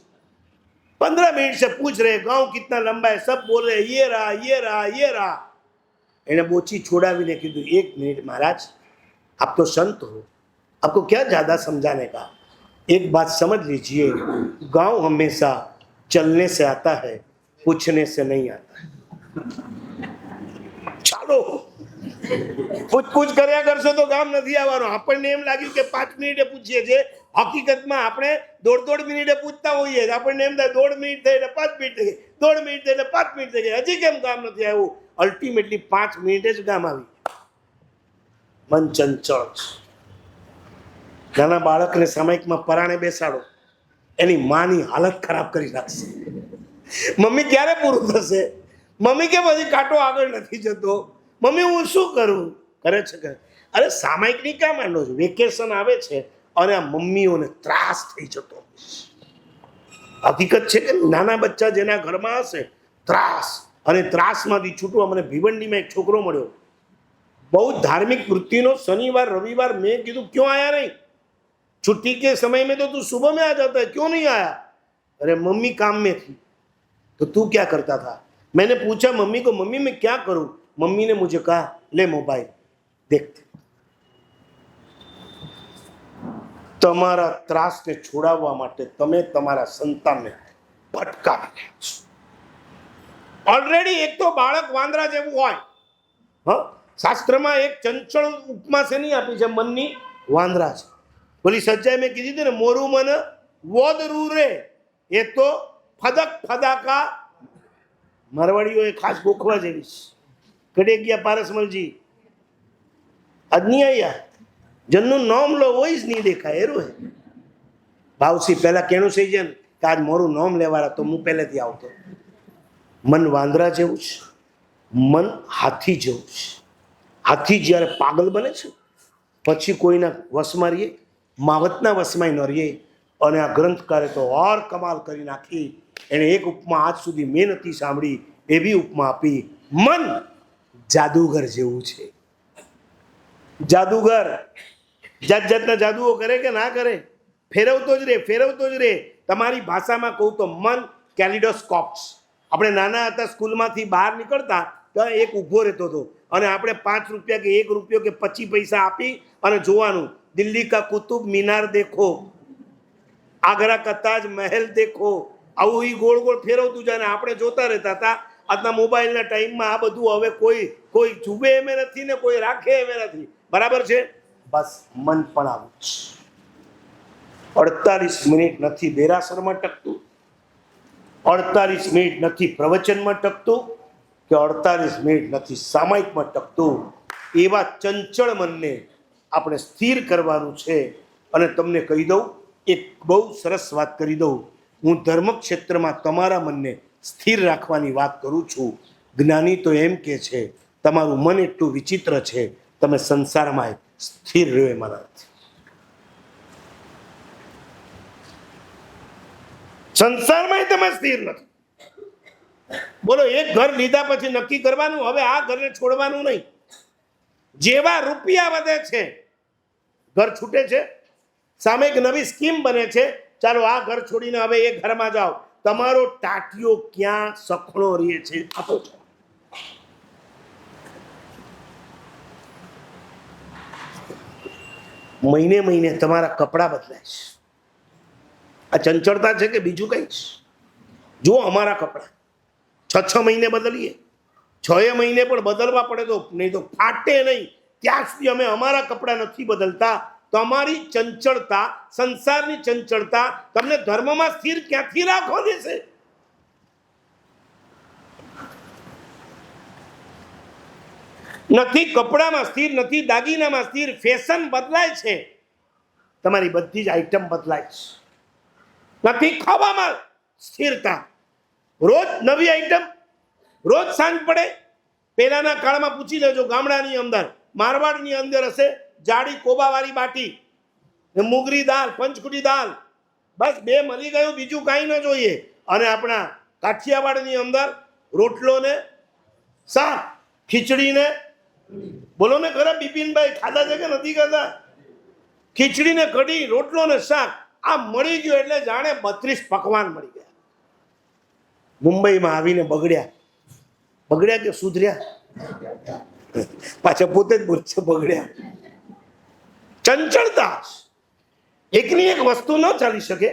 15 मिनट से पूछ रहे गांव कितना लंबा है, सब बोल रहे ये रहा ये रहा ये रहा। એને બોચી છોડાવીને કીધું 1 मिनट महाराज, आप तो संत हो, आपको क्या ज्यादा समझाने का, एक बात समझ लीजिए, गांव हमेशा चलने से आता है, पूछने से नहीं आता। ચાલો પૂછ કર્યા કરશો તો ગામ નથી આવવાનું। આપણને એમ લાગ્યું કે 5 મિનિટે પૂછીએ છીએ, હકીકતમાં આપણે દોઢ મિનિટે પૂછતા હોઈએ। આપણને એમ થાય 1.5 મિનિટ થઈ એટલે 5 મિનિટ થઈ ગઈ, 1.5 મિનિટ થઈ એટલે 5 મિનિટ થઈ ગઈ, હજી કેમ ગામ નથી આવ્યું? અલ્ટિમેટલી 5 મિનિટે જ ગામ આવી। મન ચંચળ છે। નાના બાળકને સામાયિકમાં પરાણે બેસાડો, એની માની હાલત ખરાબ કરી નાખશે। મમ્મી ક્યારે પૂરું થશે? મમ્મી કેમ હજી કાંટો આગળ નથી જતો? મમ્મી હું શું કરું? કરે છે કે અરે સામાયિકની ક્યાં માંડો છો? વેકેશન આવે છે અને આ મમ્મીઓને ત્રાસ થઈ જતો। હકીકત છે કે નાના બચ્ચા જેના ઘરમાં હશે, ત્રાસ અને ત્રાસમાંથી છૂટવા। મને ભીવંડીમાં એક છોકરો મળ્યો, બહુ ધાર્મિક વૃત્તિનો। શનિવાર રવિવાર મેં કીધું ક્यों आया नहीं? छुट्टी के समय में तो तू सुबह में आ जाता है, क्यों नहीं आया? अरे मम्मी काम में थी। तो तू क्या करता था? मैंने पूछा मम्मी को, मम्मी मैं क्या करूं? मम्मी ने मुझे कहा ले मोबाइल देखते। તમારા ત્રાસને છોડાવવા માટે તમે તમારા સંતાનને ભટકાવી રહ્યા છો। ઓલરેડી એક તો બાળક વાંદરા જેવું હોય। હ શાસ્ત્રમાં એક ચંચળ ઉપમા શેની આપી છે? મનની વાંદરા છે। બોલી સચ્ચાઈ મેં કીધી હતી ને, મોરું મન વોદરૂ રે, એ તો ફદક ફદાકા। મારવાડીઓ એ ખાસ ગોખવા જેવી છે। કડે ગયા પારસમલજી આજ નહીં આયા, જનનું નામ લો હોય જ નહીં દેખાય એરું હે। ભાવસી પહેલા કેણું થઈ જાય ને કે આજ મોરું નામ લેવાના, તો હું પહેલેથી આવતો। મન વાંદરા જેવું છે, મન હાથી જેવું છે। હાથી જ્યારે પાગલ બને છે પછી કોઈના વશમાં રહીએ, માવતના વશમાં ન રહીએ। અને આ ગ્રંથકારે તો ઓર કમાલ કરી નાખી। એણે એક ઉપમા આજ સુધી મેં નથી સાંભળી એવી ઉપમા આપી। મન જાદુગર જેવું છે। જાદુગર જાત જાતના જાદુઓ કરે કે ના કરે? ફેરવતો જ રે, ફેરવતો જ રે। તમારી ભાષામાં કહું તો મન કેલિડોસ્કોપ છે। આપણે નાના હતા, સ્કૂલમાંથી બહાર નીકળતા તો એક ઊભો રહેતો હતો અને આપણે 5 રૂપિયા કે 1 રૂપિયો કે 25 પૈસા આપી અને જોવાનું, દિલ્હી કા કુતુબ મીનાર દેખો, આગ્રા કા તાજ મહેલ દેખો। આવું એ ગોળ ગોળ ફેરવતું જાય ને આપણે જોતા રહેતા હતા। આજના મોબાઈલના ટાઈમમાં આ બધું હવે કોઈ જુએ એમ નથી ને કોઈ રાખે એમ નથી। બરાબર છે? બસ મન પણ આવું છે। 48 મિનિટ નથી દેરાસરમાં ટકતું, 48 મિનિટ નથી પ્રવચનમાં ટકતું, કે 48 મિનિટ નથી સામાયિકમાં ટકતું। એવા ચંચળ મનને આપણે સ્થિર કરવાનું છે। અને તમને કહી દઉં, એક બહુ સરસ વાત કરી દઉં, હું ધર્મ ક્ષેત્રમાં તમારા મનને સ્થિર રાખવાની વાત કરું છું। જ્ઞાની તો એમ કે છે તમારું મન એટલું વિચિત્ર છે, તમે સંસારમાં સ્થિર રહ્યો એમાં નથી। સંસારમાં તમે સ્થિર નથી। બોલો, એક ઘર લીધા પછી નક્કી કરવાનું હવે આ ઘરને છોડવાનું નહીં। જેવા રૂપિયા વધે છે ઘર છૂટે છે, સામે એક નવી સ્કીમ બને છે, ચાલો આ ઘર છોડીને હવે એ ઘરમાં જાઓ। તમારો ટાટિયો ક્યાં સખણો રહે છે આપો છો। મહિને મહિને તમારા કપડાં બદલાય છે। આ ચંચળતા છે કે બીજું કંઈ છે? જો અમારા કપડાં 6 મહિને બદલીએ, 6 મહિને પણ બદલવા પડે તો નહીં તો ફાટે નહીં ત્યાં સુધી અમે અમારા કપડાં નથી બદલતા। તમારી ચંચળતા, સંસારની ચંચળતા તમને ધર્મમાં સ્થિર ક્યાંથી રાખો દેશે? નથી કપડામાં સ્થિર, નથી દાગીનામાં સ્થિર। ફેશન બદલાય છે, તમારી બધી જ આઈટમ બદલાય છે। નથી ખાવામાં સ્થિરતા, રોજ નવી આઈટમ, રોજ સાંજ પડે। પહેલાના કાળમાં પૂછી લેજો, ગામડાની અંદર મારવાડની અંદર હશે જાડી કોબાવાળી બાટી, મુગરી દાળ, પંચકુટી દાળ, બસ 2 મળી ગયું, બીજું કાંઈ ન જોઈએ। અને આપણા કાઠિયાવાડની અંદર રોટલો ને શાક, ખીચડી ને, બોલો ને ખરા બિપિનભાઈ, ખાધા છે કે નથી ખાધા? ખીચડી ને કઢી, રોટલો ને શાક, આ મળી ગયો એટલે જાણે 32 પકવાન મળી ગયા. મુંબઈમાં આવીને બગડ્યા કે સુધર્યા? પાછા પોતે જ બોલશે બગડ્યા. ચંચળતા, એકની એક વસ્તુ ન ચાલી શકે,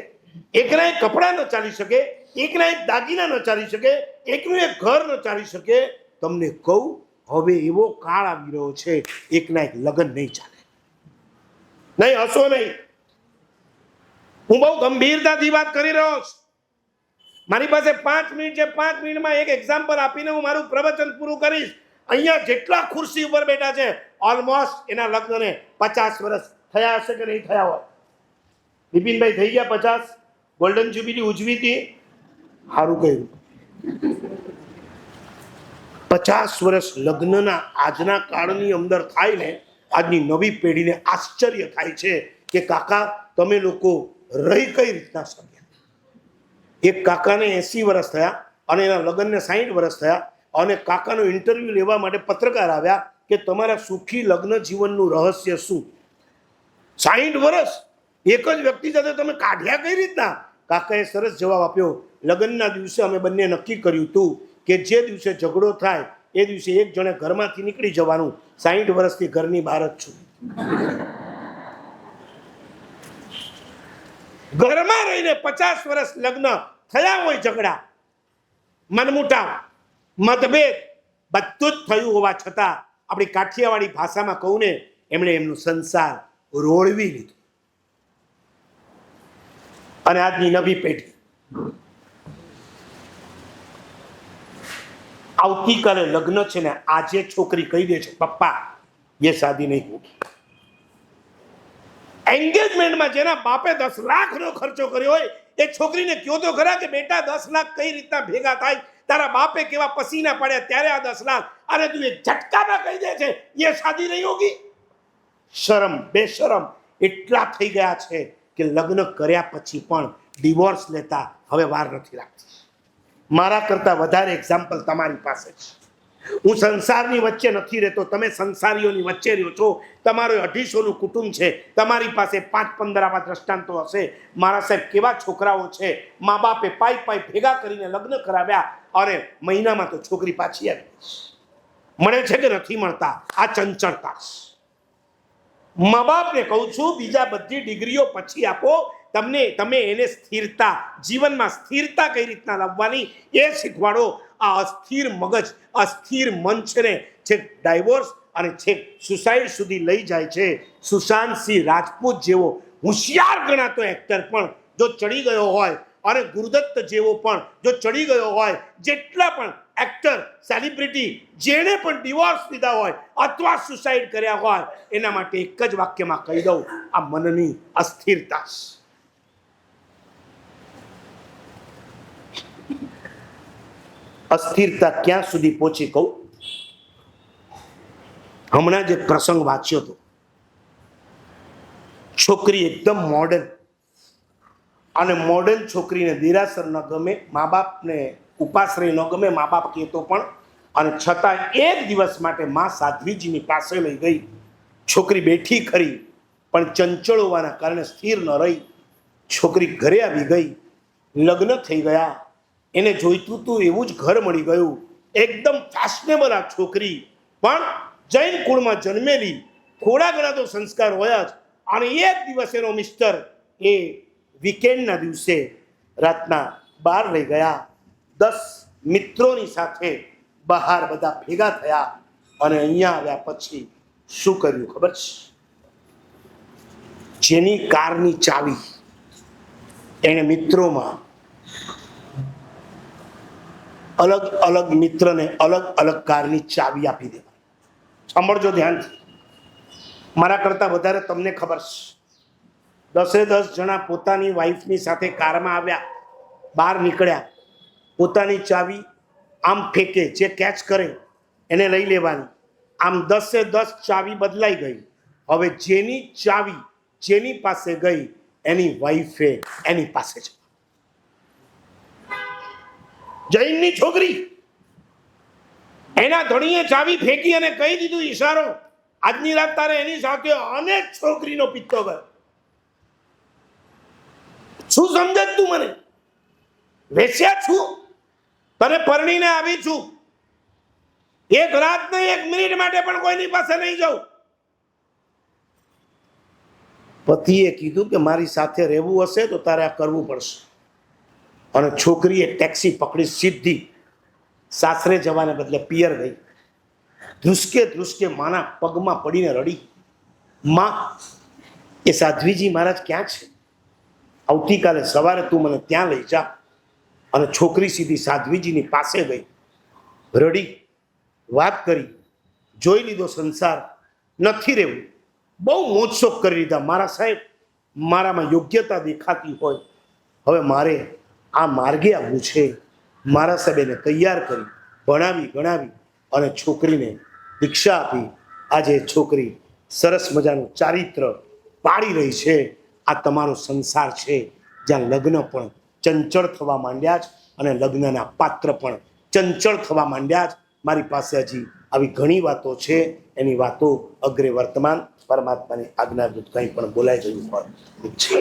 એકના એક કપડાં ન ચાલી શકે, એકના એક દાગીના ન ચાલી શકે, એકનું એક ઘર ન ચાલી શકે. તમને કહું, હવે એવો કાળ આવી રહ્યો છે, એકના એક લગ્ન નહીં ચાલે. નહીં, હસો નહીં, હું બહુ ગંભીરતાથી વાત કરી રહ્યો છું. મારી પાસે 5 મિનિટ છે, 5 મિનિટમાં એક એક્ઝામ્પલ આપીને હું મારું પ્રવચન પૂરું કરીશ. અહીંયા જેટલા ખુરશી ઉપર બેઠા છે, ઓલમોસ્ટ એના લગ્નને 50 વર્ષ થયા હશે કે નહીં થયા હોય? બિપિનભાઈ થઈ ગયા 50? ગોલ્ડન જ્યુબિલી ઉજવી હતી, સારું કહ્યું. 50 વર્ષ લગ્નના આજના કાળની અંદર થાય ને, આજની નવી પેઢીને આશ્ચર્ય થાય છે કે કાકા તમે લોકો રહી કઈ રીતના શક્યા. એક કાકાને 80 વર્ષ થયા અને એના લગ્નને 60 વર્ષ થયા, અને કાકાનો ઇન્ટરવ્યુ લેવા માટે પત્રકાર આવ્યા કે તમારા સુખી લગ્ન જીવનનું રહસ્ય શું? 60 વર્ષ એક જ વ્યક્તિ સાથે તમે કાઢ્યા કઈ રીતના? કાકાએ સરસ જવાબ આપ્યો, લગ્નના દિવસે અમે બંને નક્કી કર્યું હતું કે જે દિવસે ઝઘડો થાય એ દિવસે એક જણે ઘરમાંથી નીકળી જવાનું. 60 વર્ષથી ઘરની બહાર જ છું. ઘરમાં રહીને 50 વર્ષ લગ્ન થયા હોય, ઝઘડા, મનમુટાવ, મતભેદ બધું જ થયું હોવા છતાં આપણી કાઠિયાવાડી ભાષામાં કહું ને, એમણે એમનો સંસાર રોળવી લીધો. અને આજની નવી પેઢી આવતીકાલે લગ્ન છે ને, આજે છોકરી કહી દે છે પપ્પા ये शादी नहीं होगी. એન્ગેજમેન્ટમાં જેના બાપે 10 લાખનો ખર્ચો કર્યો હોય એ છોકરીને કહો તો ખરા કે બેટા 10 લાખ કઈ રીતના ભેગા થાય, તારા બાપે કેવા પસીના પડ્યા ત્યારે આ 10 લાખ, અને તું એક ઝટકામાં કહી દે છે ये शादी नहीं होगी. શરમ, બેશરમ એટલા થઈ ગયા છે કે લગ્ન કર્યા પછી પણ ડિવોર્સ લેતા હવે વાર નથી લાગતી. મારા કરતા વધારે એક્ઝામ્પલ તમારી પાસે છે. હું સંસારની વચ્ચે નથી રહેતો, તમે સંસારીઓની વચ્ચે રહ્યો છો. તમારું 250નું કુટુંબ છે, તમારી પાસે 5-15 આવા દ્રષ્ટાંતો હશે. મારા સાહેબ કેવા છોકરાઓ છે, મા બાપે પાઈ ભેગા કરીને લગ્ન કરાવ્યા અને મહિનામાં તો છોકરી પાછી આવી. મળે છે કે નથી મળતા? આ ચંચળતા. મા બાપને કહું છું, બીજા બધી ડિગ્રીઓ પછી આપો, તમે એને સ્થિરતા, જીવનમાં સ્થિરતા કઈ રીતના લાવવાની એ શીખવાડો. આ અસ્થિર મગજ, અસ્થિર મન છે ને, છેક ડાયવોર્સ અને છેક સુસાઇડ સુધી લઈ જાય છે. સુશાંત સિંહ રાજપૂત જેવો હોશિયાર ગણાતો એક્ટર પણ જો ચડી ગયો હોય, અને ગુરુદત્ત જેવો પણ જો ચડી ગયો હોય, જેટલા પણ એક્ટર, સેલિબ્રિટી જેણે પણ ડિવોર્સ લીધા હોય અથવા સુસાઇડ કર્યા હોય, એના માટે એક જ વાક્યમાં કહી દઉં, આ મનની અસ્થિરતા. અસ્થિરતા ક્યાં સુધી પહોંચી કહું. હમણાં જ એક પ્રસંગ વાંચ્યો હતો. છોકરી એકદમ મોડર્ન, અને મોડર્ન છોકરીને દેરાસર ન ગમે, મા બાપને ઉપાશ્રય ન ગમે, મા બાપ કહેતો પણ, અને છતાં એક દિવસ માટે મા સાધ્વીજીની પાસે લઈ ગઈ. છોકરી બેઠી ખરી પણ ચંચળ હોવાના કારણે સ્થિર ન રહી. છોકરી ઘરે આવી ગઈ, લગ્ન થઈ ગયા, એને જોઈતું હતું એવું જ ઘર મળી ગયું. એકદમ ફેશનેબલ આ છોકરી, પણ જૈન કુળમાં જન્મેલી, થોડા ઘણા તો સંસ્કાર હોય જ. અને એક દિવસ એનો મિસ્ટર એ વીકેન્ડના દિવસે રાતના બહાર લઈ ગયા. 10 મિત્રોની સાથે બહાર બધા ભેગા થયા, અને અહીંયા આવ્યા પછી શું કર્યું ખબર છે? જેની કારની ચાવી એને મિત્રોમાં અલગ અલગ મિત્રને અલગ અલગ કારની ચાવી આપી દેવા. સાંભળજો ધ્યાનથી, મારા કરતા વધારે તમને ખબર છે. 10 જણા પોતાની વાઈફની સાથે કારમાં આવ્યા, બહાર નીકળ્યા, પોતાની ચાવી આમ ફેંકે, જે કેચ કરે એને લઈ લેવાની. આમ 10 ચાવી બદલાઈ ગઈ. હવે જેની ચાવી જેની પાસે ગઈ એની વાઈફે એની પાસે છે. જૈનની છોકરી, એના ધણીએ ચાવી ફેંકી અને કહી દીધું ઈશારો, આજની રાત તારે એની સાથે અનેક છોકરીનો પિત્તો ગયો. શું સમજે તું મને? વેશ્યા છું, તને પરણીને આવી છું. એક રાત નહીં, એક મિનિટ માટે પણ કોઈની પાસે નહીં જાઉં. પતિએ કીધું કે મારી સાથે રહેવું હશે તો તારે આ કરવું પડશે. અને છોકરીએ ટેક્સી પકડી સીધી સાસરે જવાને બદલે પિયર ગઈ. ધ્રુસકે ધ્રુસકે માના પગમાં પડીને રડી, માં, એ સાધ્વીજી મહારાજ ક્યાં છે? આવતીકાલે સવારે તું મને ત્યાં લઈ જા. અને છોકરી સીધી સાધ્વીજીની પાસે ગઈ, રડી, વાત કરી, જોઈ લીધો સંસાર નથી રહેવું, બહુ મોજશોખ કરી લીધા. મારા સાહેબ, મારામાં યોગ્યતા દેખાતી હોય, હવે મારે આ માર્ગે આવવું છે. મારા સાહેબ એને તૈયાર કરી, ભણાવી ગણાવી અને છોકરીને દીક્ષા આપી. આજે છોકરી સરસ મજાનું ચારિત્ર પાડી રહી છે. આ તમારો સંસાર છે, જ્યાં લગ્ન પણ ચંચળ થવા માંડ્યા જ અને લગ્નના પાત્ર પણ ચંચળ થવા માંડ્યા જ. મારી પાસે હજી આવી ઘણી વાતો છે, એની વાતો અગ્રે વર્તમાન પરમાત્માની આજ્ઞાભૂત કંઈ પણ બોલાઈ ગયું હોય છે.